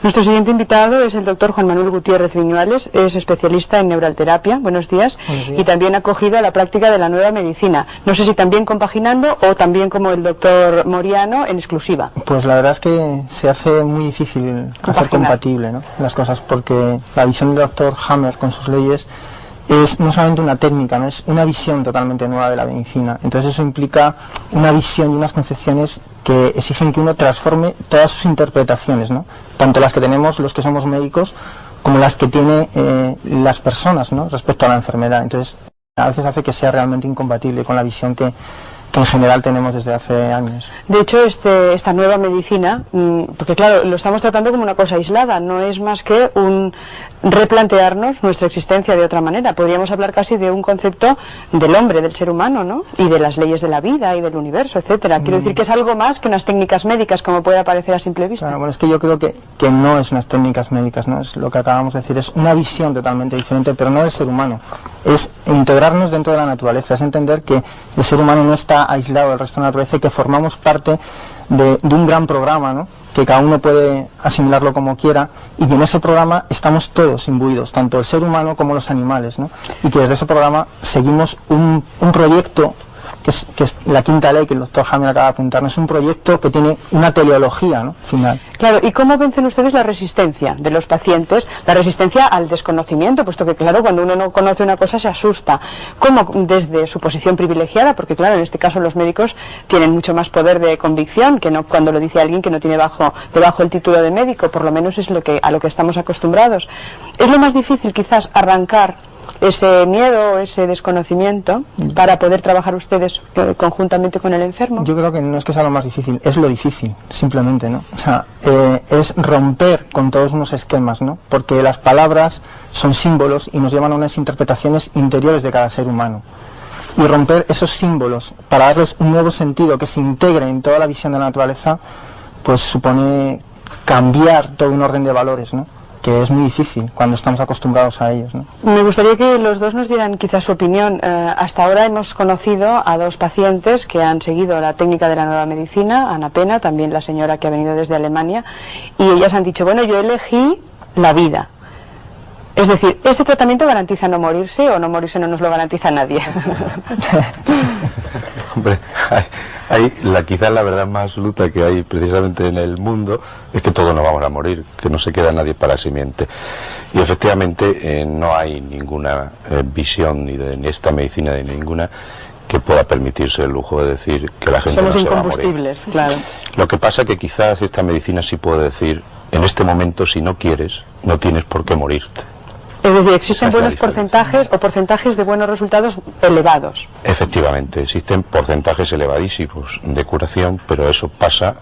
Speaker 1: Nuestro siguiente invitado es el doctor Juan Manuel Gutiérrez Viñuales, es especialista en neuralterapia, buenos días, y también acogido a la práctica de la nueva medicina. No sé si también compaginando o también como el doctor Moriano en exclusiva.
Speaker 6: Pues la verdad es que se hace muy difícil hacer compatible, ¿no?, las cosas, porque la visión del doctor Hammer con sus leyes es no solamente una técnica, ¿no?, es una visión totalmente nueva de la medicina. Entonces eso implica una visión y unas concepciones que exigen que uno transforme todas sus interpretaciones, ¿no?, tanto las que tenemos los que somos médicos como las que tienen las personas, ¿no?, respecto a la enfermedad. Entonces a veces hace que sea realmente incompatible con la visión que en general tenemos desde hace años.
Speaker 1: De hecho, esta nueva medicina, porque claro, lo estamos tratando como una cosa aislada, no es más que un replantearnos nuestra existencia de otra manera. Podríamos hablar casi de un concepto del hombre, del ser humano, ¿no?, y de las leyes de la vida y del universo, etcétera. Quiero decir que es algo más que unas técnicas médicas, como puede parecer a simple vista.
Speaker 6: Claro, bueno, es que yo creo que no es unas técnicas médicas, ¿no?, es lo que acabamos de decir, es una visión totalmente diferente, pero no del ser humano. Es integrarnos dentro de la naturaleza, es entender que el ser humano no está aislado del resto de la naturaleza y que formamos parte de un gran programa, ¿no?, que cada uno puede asimilarlo como quiera, y que en ese programa estamos todos imbuidos, tanto el ser humano como los animales, ¿no?, y que desde ese programa seguimos un proyecto que es la quinta ley que el doctor Hammer acaba de apuntarnos, es un proyecto que tiene una teleología, ¿no?, final.
Speaker 1: Claro, ¿y cómo vencen ustedes la resistencia de los pacientes, la resistencia al desconocimiento? Puesto que, claro, cuando uno no conoce una cosa se asusta. ¿Cómo desde su posición privilegiada? Porque, claro, en este caso los médicos tienen mucho más poder de convicción que no cuando lo dice alguien que no tiene debajo el título de médico, por lo menos es a lo que estamos acostumbrados. ¿Es lo más difícil quizás arrancar ese miedo, ese desconocimiento, para poder trabajar ustedes conjuntamente con el enfermo?
Speaker 6: Yo creo que no es que sea lo más difícil, es lo difícil, simplemente, ¿no? O sea, es romper con todos unos esquemas, ¿no?, porque las palabras son símbolos y nos llevan a unas interpretaciones interiores de cada ser humano. Y romper esos símbolos para darles un nuevo sentido que se integre en toda la visión de la naturaleza, pues supone cambiar todo un orden de valores, ¿no?, que es muy difícil cuando estamos acostumbrados a ellos, ¿no?
Speaker 1: Me gustaría que los dos nos dieran quizás su opinión. Hasta ahora hemos conocido a dos pacientes que han seguido la técnica de la nueva medicina, Ana Pena, también la señora que ha venido desde Alemania, y ellas han dicho, bueno, yo elegí la vida. Es decir, ¿este tratamiento garantiza no morirse o no morirse no nos lo garantiza nadie?
Speaker 5: Hombre, quizás la verdad más absoluta que hay precisamente en el mundo es que todos nos vamos a morir, que no se queda nadie para simiente. Y efectivamente no hay ninguna visión ni de esta medicina ni ninguna que pueda permitirse el lujo de decir que la gente no se va a morir. Somos incombustibles, claro. Lo que pasa que quizás esta medicina sí puede decir, en este momento si no quieres, no tienes por qué morirte.
Speaker 1: Es decir, existen buenos porcentajes o porcentajes de buenos resultados elevados.
Speaker 5: Efectivamente, existen porcentajes elevadísimos de curación, pero eso pasa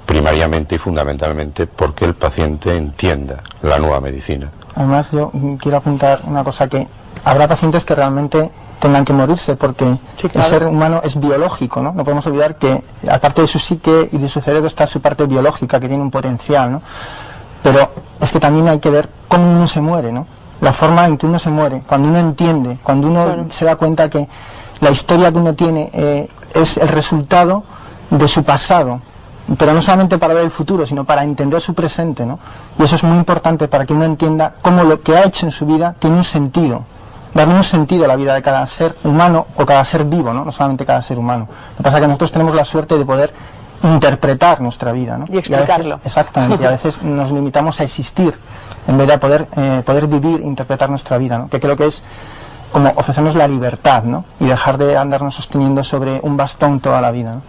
Speaker 5: primariamente y fundamentalmente porque el paciente entienda la nueva medicina.
Speaker 6: Además, yo quiero apuntar una cosa, que habrá pacientes que realmente tengan que morirse porque sí, claro, el ser humano es biológico, ¿no? No podemos olvidar que aparte de su psique y de su cerebro está su parte biológica, que tiene un potencial, ¿no? pero es que también hay que ver cómo uno se muere, ¿no? La forma en que uno se muere, cuando uno entiende, cuando uno se da cuenta que la historia que uno tiene es el resultado de su pasado, pero no solamente para ver el futuro, sino para entender su presente, ¿no? Y eso es muy importante para que uno entienda cómo lo que ha hecho en su vida tiene un sentido, darle un sentido a la vida de cada ser humano o cada ser vivo, ¿no? No solamente cada ser humano. Lo que pasa es que nosotros tenemos la suerte de poder interpretar nuestra vida, ¿no?
Speaker 1: Y explicarlo.
Speaker 6: Exactamente, y a veces nos limitamos a existir en vez de poder vivir, interpretar nuestra vida, ¿no? Que creo que es como ofrecernos la libertad, ¿no? Y dejar de andarnos sosteniendo sobre un bastón toda la vida, ¿no?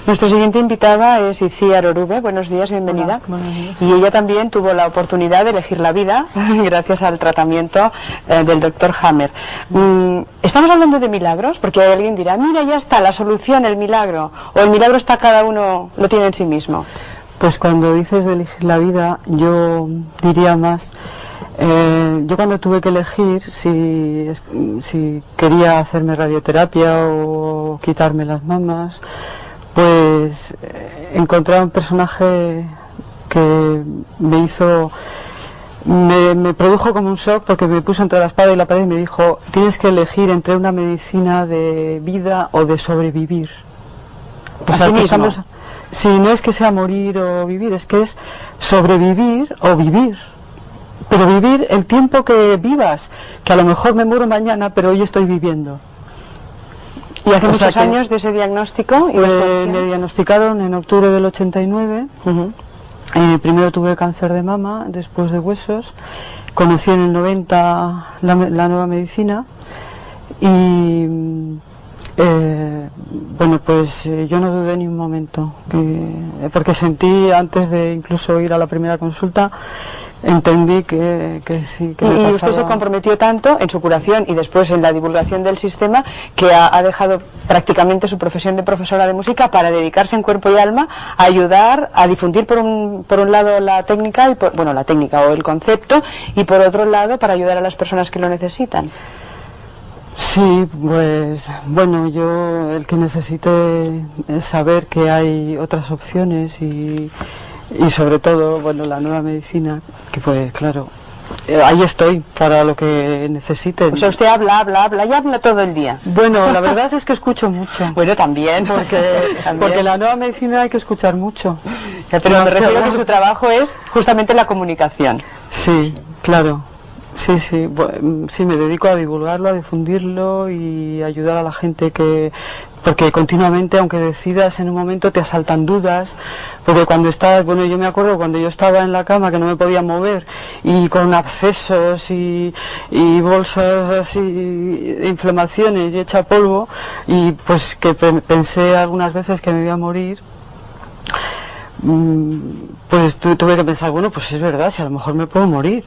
Speaker 1: Nuestra siguiente invitada es Itziar Orube. Buenos días, bienvenida.
Speaker 2: Hola, buenos días.
Speaker 1: Y ella también tuvo la oportunidad de elegir la vida gracias al tratamiento del Dr. Hammer. ¿Estamos hablando de milagros? Porque alguien dirá, mira, ya está, la solución, el milagro. O el milagro está cada uno, lo tiene en sí mismo.
Speaker 7: Pues cuando dices de elegir la vida, yo diría más, yo cuando tuve que elegir si quería hacerme radioterapia o quitarme las mamas, pues encontré a un personaje que me produjo como un shock, porque me puso entre la espada y la pared y me dijo, tienes que elegir entre una medicina de vida o de sobrevivir. O sea, que estamos, si no es que sea morir o vivir, es que es sobrevivir o vivir. Pero vivir el tiempo que vivas, que a lo mejor me muero mañana, pero hoy estoy viviendo.
Speaker 1: ¿Y hace muchos años de ese diagnóstico?
Speaker 7: Me diagnosticaron en octubre del 89. Primero tuve cáncer de mama, después de huesos. Conocí en el 90 la nueva medicina. Y bueno, pues yo no dudé ni un momento, porque sentí, antes de incluso ir a la primera consulta, entendí que sí, que me pasaba.
Speaker 1: Y usted se comprometió tanto en su curación y después en la divulgación del sistema, que ha dejado prácticamente su profesión de profesora de música para dedicarse en cuerpo y alma a ayudar a difundir por un lado la técnica, la técnica o el concepto, y por otro lado para ayudar a las personas que lo necesitan.
Speaker 7: Sí, pues bueno, yo el que necesite saber que hay otras opciones y sobre todo, bueno, la nueva medicina, que pues claro, ahí estoy para lo que necesiten.
Speaker 1: O sea, usted habla y habla todo el día.
Speaker 7: Bueno, la verdad es que escucho mucho.
Speaker 1: Bueno, también.
Speaker 7: Porque la nueva medicina hay que escuchar mucho.
Speaker 1: Pero me refiero a que su trabajo es justamente la comunicación.
Speaker 7: Sí, claro. Sí, me dedico a divulgarlo, a difundirlo y ayudar a la gente porque continuamente, aunque decidas en un momento, te asaltan dudas, porque cuando estás, bueno, yo me acuerdo cuando yo estaba en la cama que no me podía mover y con abscesos y bolsas así, inflamaciones y hecha polvo, y pues que pensé algunas veces que me iba a morir. Pues tuve que pensar, bueno, pues es verdad, si a lo mejor me puedo morir.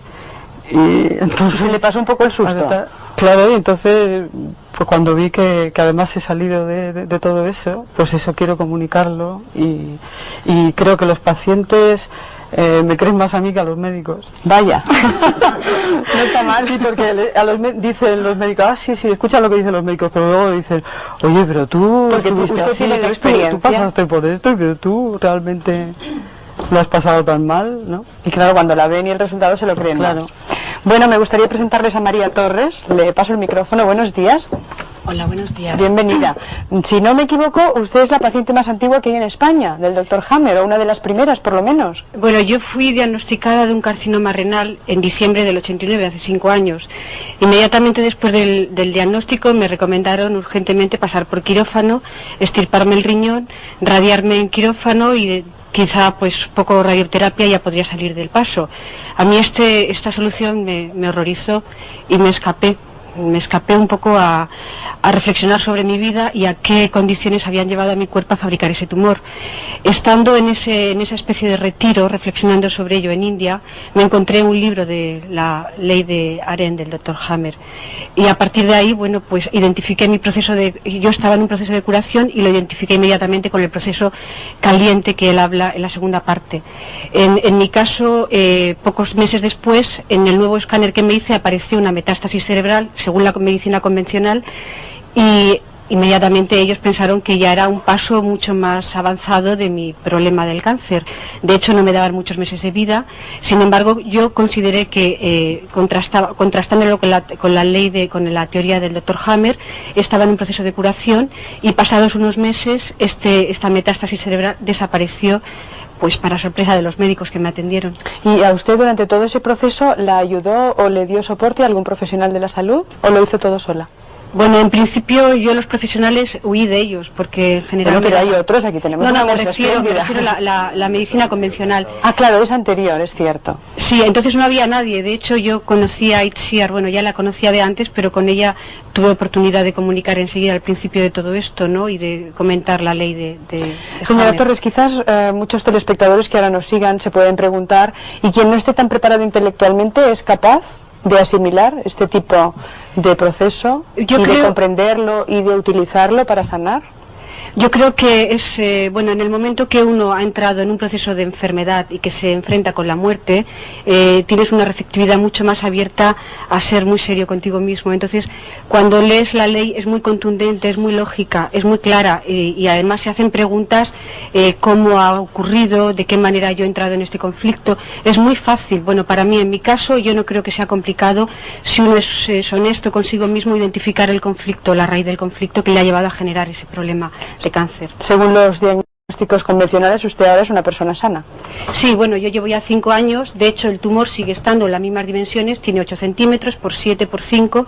Speaker 7: Y entonces
Speaker 1: le pasó un poco el susto.
Speaker 7: Claro, y entonces pues cuando vi que además he salido de todo eso, pues eso quiero comunicarlo y creo que los pacientes me creen más a mí que a los médicos.
Speaker 1: Vaya. No está mal.
Speaker 7: Sí, porque dicen los médicos, sí, escucha lo que dicen los médicos, pero luego dicen, oye, pero tú estuviste así, tú pasaste por esto, pero tú realmente lo has pasado tan mal, ¿no?
Speaker 1: Y claro, cuando la ven y el resultado se lo creen más. Bueno, me gustaría presentarles a María Torres. Le paso el micrófono. Buenos días.
Speaker 8: Hola, buenos días.
Speaker 1: Bienvenida. Si no me equivoco, usted es la paciente más antigua que hay en España, del Dr. Hammer, o una de las primeras, por lo menos.
Speaker 8: Bueno, yo fui diagnosticada de un carcinoma renal en diciembre del 89, hace 5 años. Inmediatamente después del diagnóstico me recomendaron urgentemente pasar por quirófano, extirparme el riñón, radiarme en quirófano y quizá pues poco radioterapia ya podría salir del paso. A mí esta solución me horrorizó y me escapé un poco a reflexionar sobre mi vida y a qué condiciones habían llevado a mi cuerpo a fabricar ese tumor. Estando en esa especie de retiro, reflexionando sobre ello en India, me encontré un libro de la ley de Aren del Dr. Hammer. Y a partir de ahí, bueno, pues identifiqué mi proceso yo estaba en un proceso de curación y lo identifiqué inmediatamente con el proceso caliente que él habla en la segunda parte. En mi caso, pocos meses después, en el nuevo escáner que me hice, apareció una metástasis cerebral, según la medicina convencional, y inmediatamente ellos pensaron que ya era un paso mucho más avanzado de mi problema del cáncer. De hecho, no me daban muchos meses de vida. Sin embargo, yo consideré que contrastándolo con la teoría del Dr. Hammer, estaba en un proceso de curación, y pasados unos meses esta metástasis cerebral desapareció, pues para sorpresa de los médicos que me atendieron.
Speaker 1: ¿Y a usted durante todo ese proceso la ayudó o le dio soporte a algún profesional de la salud, o lo hizo todo sola?
Speaker 8: Bueno, en principio yo los profesionales huí de ellos, porque en general...
Speaker 1: Bueno, pero hay otros, aquí tenemos una muestra espléndida.
Speaker 8: Me refiero a la medicina convencional.
Speaker 1: Ah, claro, es anterior, es cierto.
Speaker 8: Sí, entonces no había nadie. De hecho, yo conocí a Itziar, bueno, ya la conocía de antes, pero con ella tuve oportunidad de comunicar enseguida al principio de todo esto, ¿no? Y de comentar la ley de
Speaker 1: Señora Torres, quizás muchos telespectadores que ahora nos sigan se pueden preguntar, ¿y quien no esté tan preparado intelectualmente es capaz de asimilar este tipo de proceso y de comprenderlo y de utilizarlo para sanar?
Speaker 8: Yo creo que es, bueno, en el momento que uno ha entrado en un proceso de enfermedad y que se enfrenta con la muerte, tienes una receptividad mucho más abierta a ser muy serio contigo mismo. Entonces, cuando lees la ley es muy contundente, es muy lógica, es muy clara, y además se hacen preguntas, cómo ha ocurrido, de qué manera yo he entrado en este conflicto. Es muy fácil. Bueno, para mí, en mi caso, yo no creo que sea complicado, si uno es honesto consigo mismo, identificar el conflicto, la raíz del conflicto que le ha llevado a generar ese problema de cáncer.
Speaker 1: Según los diagnósticos convencionales, usted ahora es una persona sana.
Speaker 8: Sí, bueno, yo llevo ya 5 años, de hecho el tumor sigue estando en las mismas dimensiones, tiene 8 centímetros por 7 por 5.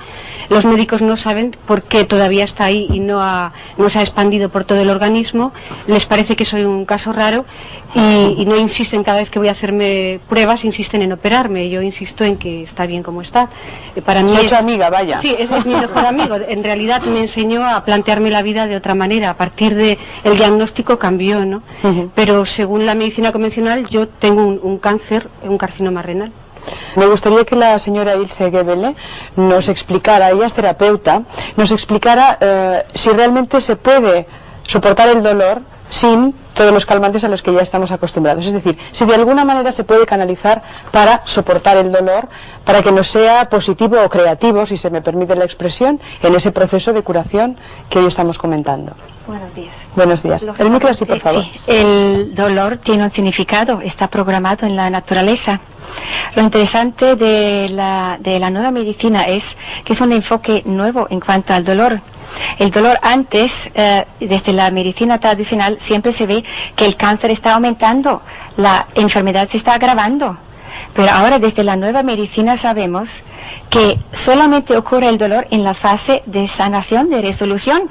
Speaker 8: Los médicos no saben por qué todavía está ahí y no se ha expandido por todo el organismo. Les parece que soy un caso raro y no insisten, cada vez que voy a hacerme pruebas, insisten en operarme. Yo insisto en que está bien como está. Para mí
Speaker 1: es amiga, vaya.
Speaker 8: Sí, es mi mejor amigo. En realidad me enseñó a plantearme la vida de otra manera. A partir del diagnóstico cambió, ¿no? Pero según la medicina convencional, yo tengo un cáncer, un carcinoma renal.
Speaker 1: Me gustaría que la señora Ilse Gebele nos explicara, ella es terapeuta, nos explicara si realmente se puede soportar el dolor sin todos los calmantes a los que ya estamos acostumbrados. Es decir, si de alguna manera se puede canalizar para soportar el dolor, para que nos sea positivo o creativo, si se me permite la expresión, en ese proceso de curación que hoy estamos comentando.
Speaker 9: Buenos días.
Speaker 1: Buenos días. El micro así, por favor.
Speaker 9: Sí, el dolor tiene un significado, está programado en la naturaleza. Lo interesante de la nueva medicina es que es un enfoque nuevo en cuanto al dolor. El dolor antes, desde la medicina tradicional, siempre se ve que el cáncer está aumentando, la enfermedad se está agravando. Pero ahora desde la nueva medicina sabemos que solamente ocurre el dolor en la fase de sanación, de resolución.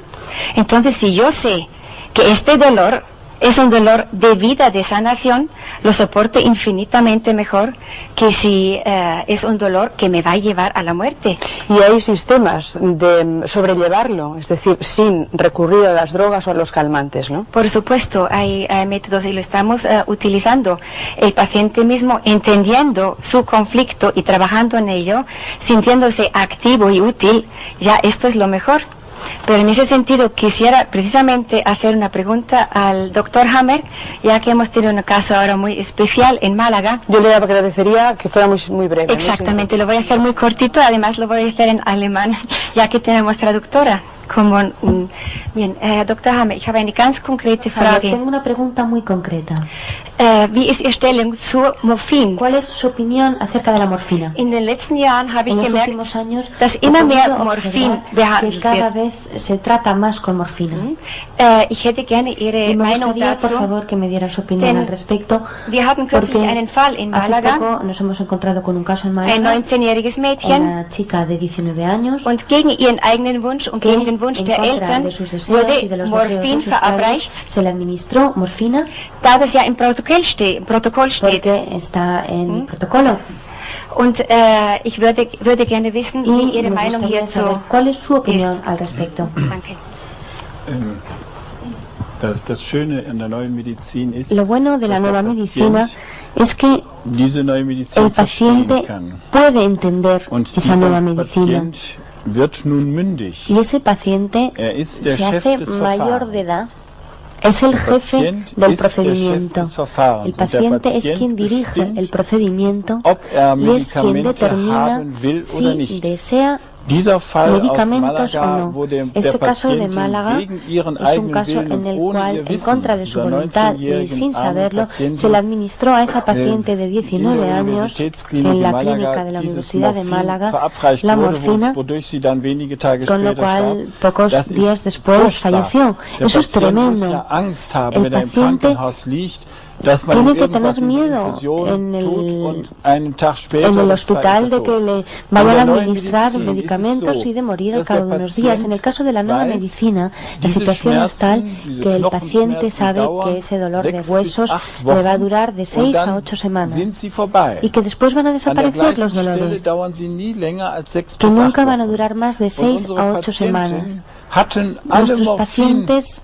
Speaker 9: Entonces, si yo sé que este dolor es un dolor de vida, de sanación, lo soporto infinitamente mejor que si es un dolor que me va a llevar a la muerte.
Speaker 1: Y hay sistemas de sobrellevarlo, es decir, sin recurrir a las drogas o a los calmantes, ¿no?
Speaker 9: Por supuesto, hay métodos y lo estamos utilizando. El paciente mismo entendiendo su conflicto y trabajando en ello, sintiéndose activo y útil, ya esto es lo mejor. Pero en ese sentido quisiera precisamente hacer una pregunta al doctor Hammer, ya que hemos tenido un caso ahora muy especial en Málaga.
Speaker 1: Yo le agradecería que fuera muy breve.
Speaker 9: Exactamente, lo voy a hacer muy cortito, además lo voy a hacer en alemán, ya que tenemos traductora. Bien, Dr. Hammer, ich habe eine ganz konkrete Frage.
Speaker 4: Tengo una pregunta muy concreta.
Speaker 9: Wie ist Ihre Stellung zur Morphin?
Speaker 4: ¿Cuál es su opinión acerca de la morfina?
Speaker 9: In den letzten Jahren habe ich
Speaker 4: en los
Speaker 9: gemerkt,
Speaker 4: últimos años,
Speaker 9: dass immer mehr Morphin behandelt
Speaker 4: que cada
Speaker 9: wird.
Speaker 4: vez se trata más con morfina.
Speaker 9: Ich hätte gerne Ihre Meinung dazu.
Speaker 4: Por favor, que me diera su opinión al respecto.
Speaker 9: Wir hatten kürzlich einen Fall in Málaga.
Speaker 4: Hace poco nos hemos encontrado con un caso en Málaga.
Speaker 9: Ein 19-jähriges Mädchen.
Speaker 4: Una chica de 19 años.
Speaker 9: Und gegen ihren eigenen Wunsch und gegen den Wunsch der Eltern wurde Morphin verabreicht.
Speaker 4: Se le administró morfina.
Speaker 9: Da das ja im Protokoll steht.
Speaker 4: Porque está en el protocolo.
Speaker 9: Und ich würde gerne wissen, wie Ihre Meinung hierzu.
Speaker 4: ¿Cuál es su opinión al respecto?
Speaker 9: Danke.
Speaker 3: Das Schöne in der neuen Medizin ist,
Speaker 4: lo bueno de la nueva medicina es que
Speaker 3: diese neue Medizin
Speaker 4: el paciente puede entender esa nueva medicina.
Speaker 3: Wird nun mündig.
Speaker 4: Y ese paciente se hace mayor de edad. Es el jefe del procedimiento. El paciente es quien dirige el procedimiento y es quien determina si desea medicamentos o no. Este caso de Málaga es un caso en el cual, en contra de su voluntad y sin saberlo, se le administró a esa paciente de 19 años en la clínica de la Universidad de Málaga la morfina, con lo cual pocos días después falleció. Eso es tremendo. El paciente tiene que tener miedo en el hospital de que le vayan a administrar medicamentos y de morir al cabo de unos días. En el caso de la nueva medicina, la situación es tal que el paciente sabe que ese dolor de huesos le va a durar de 6 a 8 semanas y que después van a desaparecer los dolores, que nunca van a durar más de 6 a 8 semanas. Nuestros pacientes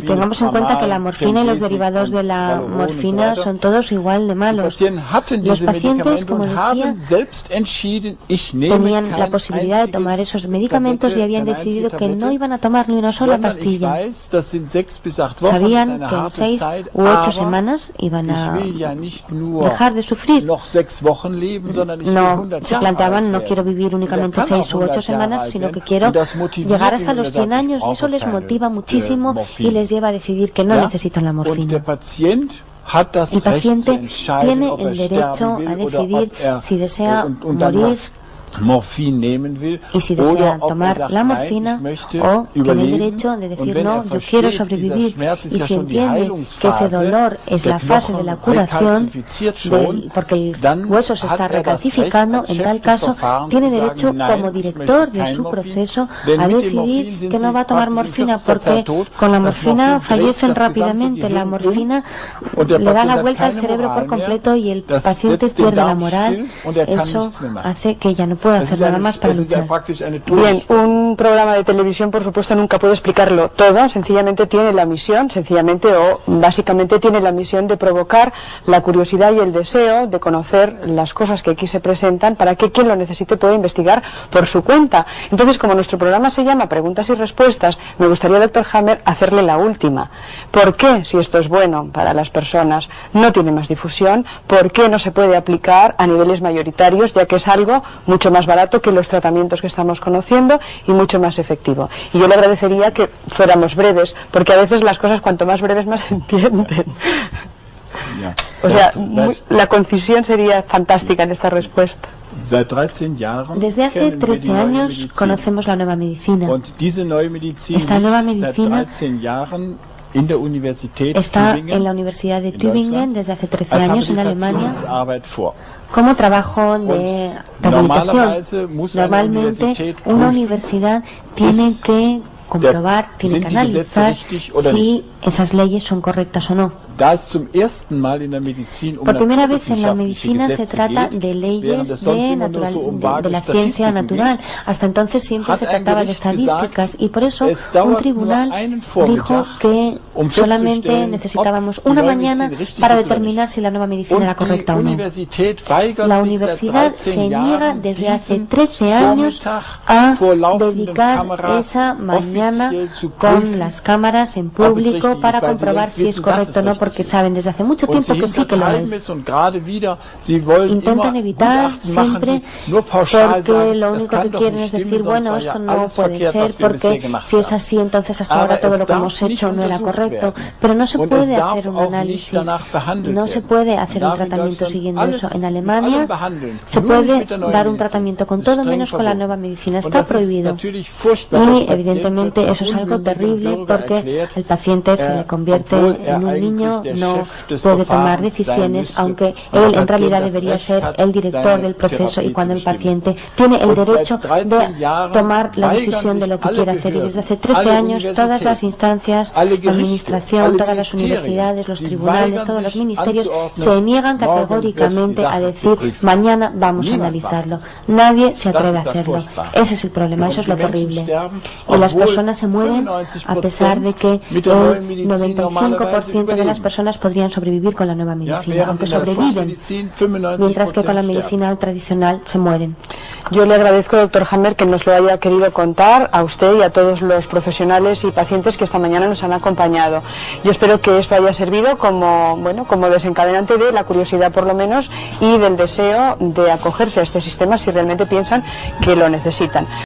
Speaker 4: tengamos en cuenta que la morfina y los derivados de la morfina son todos igual de malos. Los pacientes, como decía, tenían la posibilidad de tomar esos medicamentos y habían decidido que no iban a tomar ni una sola pastilla. Sabían que en 6 u 8 semanas iban a dejar de sufrir. No se planteaban, no quiero vivir únicamente 6 u 8 semanas, sino que quiero llegar hasta los 100 años, y eso les motiva muchísimo y les lleva a decidir que no necesitan la morfina. El paciente tiene el derecho a decidir si desea morir y si desea tomar la morfina, o tiene el derecho de decir no, yo quiero sobrevivir. Y si entiende que ese dolor es la fase de la curación, porque el hueso se está recalcificando, en tal caso tiene derecho como director de su proceso a decidir que no va a tomar morfina, porque con la morfina fallecen rápidamente. La morfina le da la vuelta al cerebro por completo y el paciente pierde la moral. Eso hace que ya no puede hacer nada más para luchar.
Speaker 1: Bien, un programa de televisión, por supuesto, nunca puede explicarlo todo. Sencillamente tiene la misión, básicamente tiene la misión de provocar la curiosidad y el deseo de conocer las cosas que aquí se presentan, para que quien lo necesite pueda investigar por su cuenta. Entonces, como nuestro programa se llama Preguntas y Respuestas, me gustaría, doctor Hammer, hacerle la última. ¿Por qué, si esto es bueno para las personas, no tiene más difusión? ¿Por qué no se puede aplicar a niveles mayoritarios, ya que es algo mucho más barato que los tratamientos que estamos conociendo y mucho más efectivo? Y yo le agradecería que fuéramos breves, porque a veces las cosas cuanto más breves más se entienden. O sea, la concisión sería fantástica en esta respuesta.
Speaker 4: Desde hace 13 años conocemos la nueva medicina. Esta nueva medicina está en la Universidad de Tübingen desde hace 13 años en Alemania como trabajo de rehabilitación. Normalmente una universidad tiene que comprobar, tiene que analizar si esas leyes son correctas o no. Por primera vez en la medicina se trata de leyes de la ciencia natural. Hasta entonces siempre se trataba de estadísticas, y por eso un tribunal dijo que solamente necesitábamos una mañana para determinar si la nueva medicina era correcta o no. La universidad se niega desde hace 13 años a dedicar esa mañana con las cámaras en público para comprobar si es correcto o no, porque saben desde hace mucho tiempo que sí que lo es. Intentan evitar siempre, porque lo único que quieren es decir, bueno, esto no puede ser, porque si es así, entonces hasta ahora todo lo que hemos hecho no era correcto. Pero no se puede hacer un análisis, no se puede hacer un tratamiento siguiendo eso. En Alemania se puede dar un tratamiento con todo menos con la nueva medicina. Está prohibido. Y evidentemente eso es algo terrible, porque el paciente se le convierte en un niño, no puede tomar decisiones, aunque él en realidad debería ser el director del proceso, y cuando el paciente tiene el derecho de tomar la decisión de lo que quiere hacer. Y desde hace 13 años todas las instancias, la administración, todas las universidades, los tribunales, todos los ministerios se niegan categóricamente a decir mañana vamos a analizarlo. Nadie se atreve a hacerlo. Ese es el problema, eso es lo terrible. Y las personas se mueren a pesar de que el 95% de las personas podrían sobrevivir con la nueva medicina, aunque sobreviven, mientras que con la medicina tradicional se mueren.
Speaker 1: Yo le agradezco, doctor Hammer, que nos lo haya querido contar a usted y a todos los profesionales y pacientes que esta mañana nos han acompañado. Yo espero que esto haya servido como desencadenante de la curiosidad, por lo menos, y del deseo de acogerse a este sistema si realmente piensan que lo necesitan.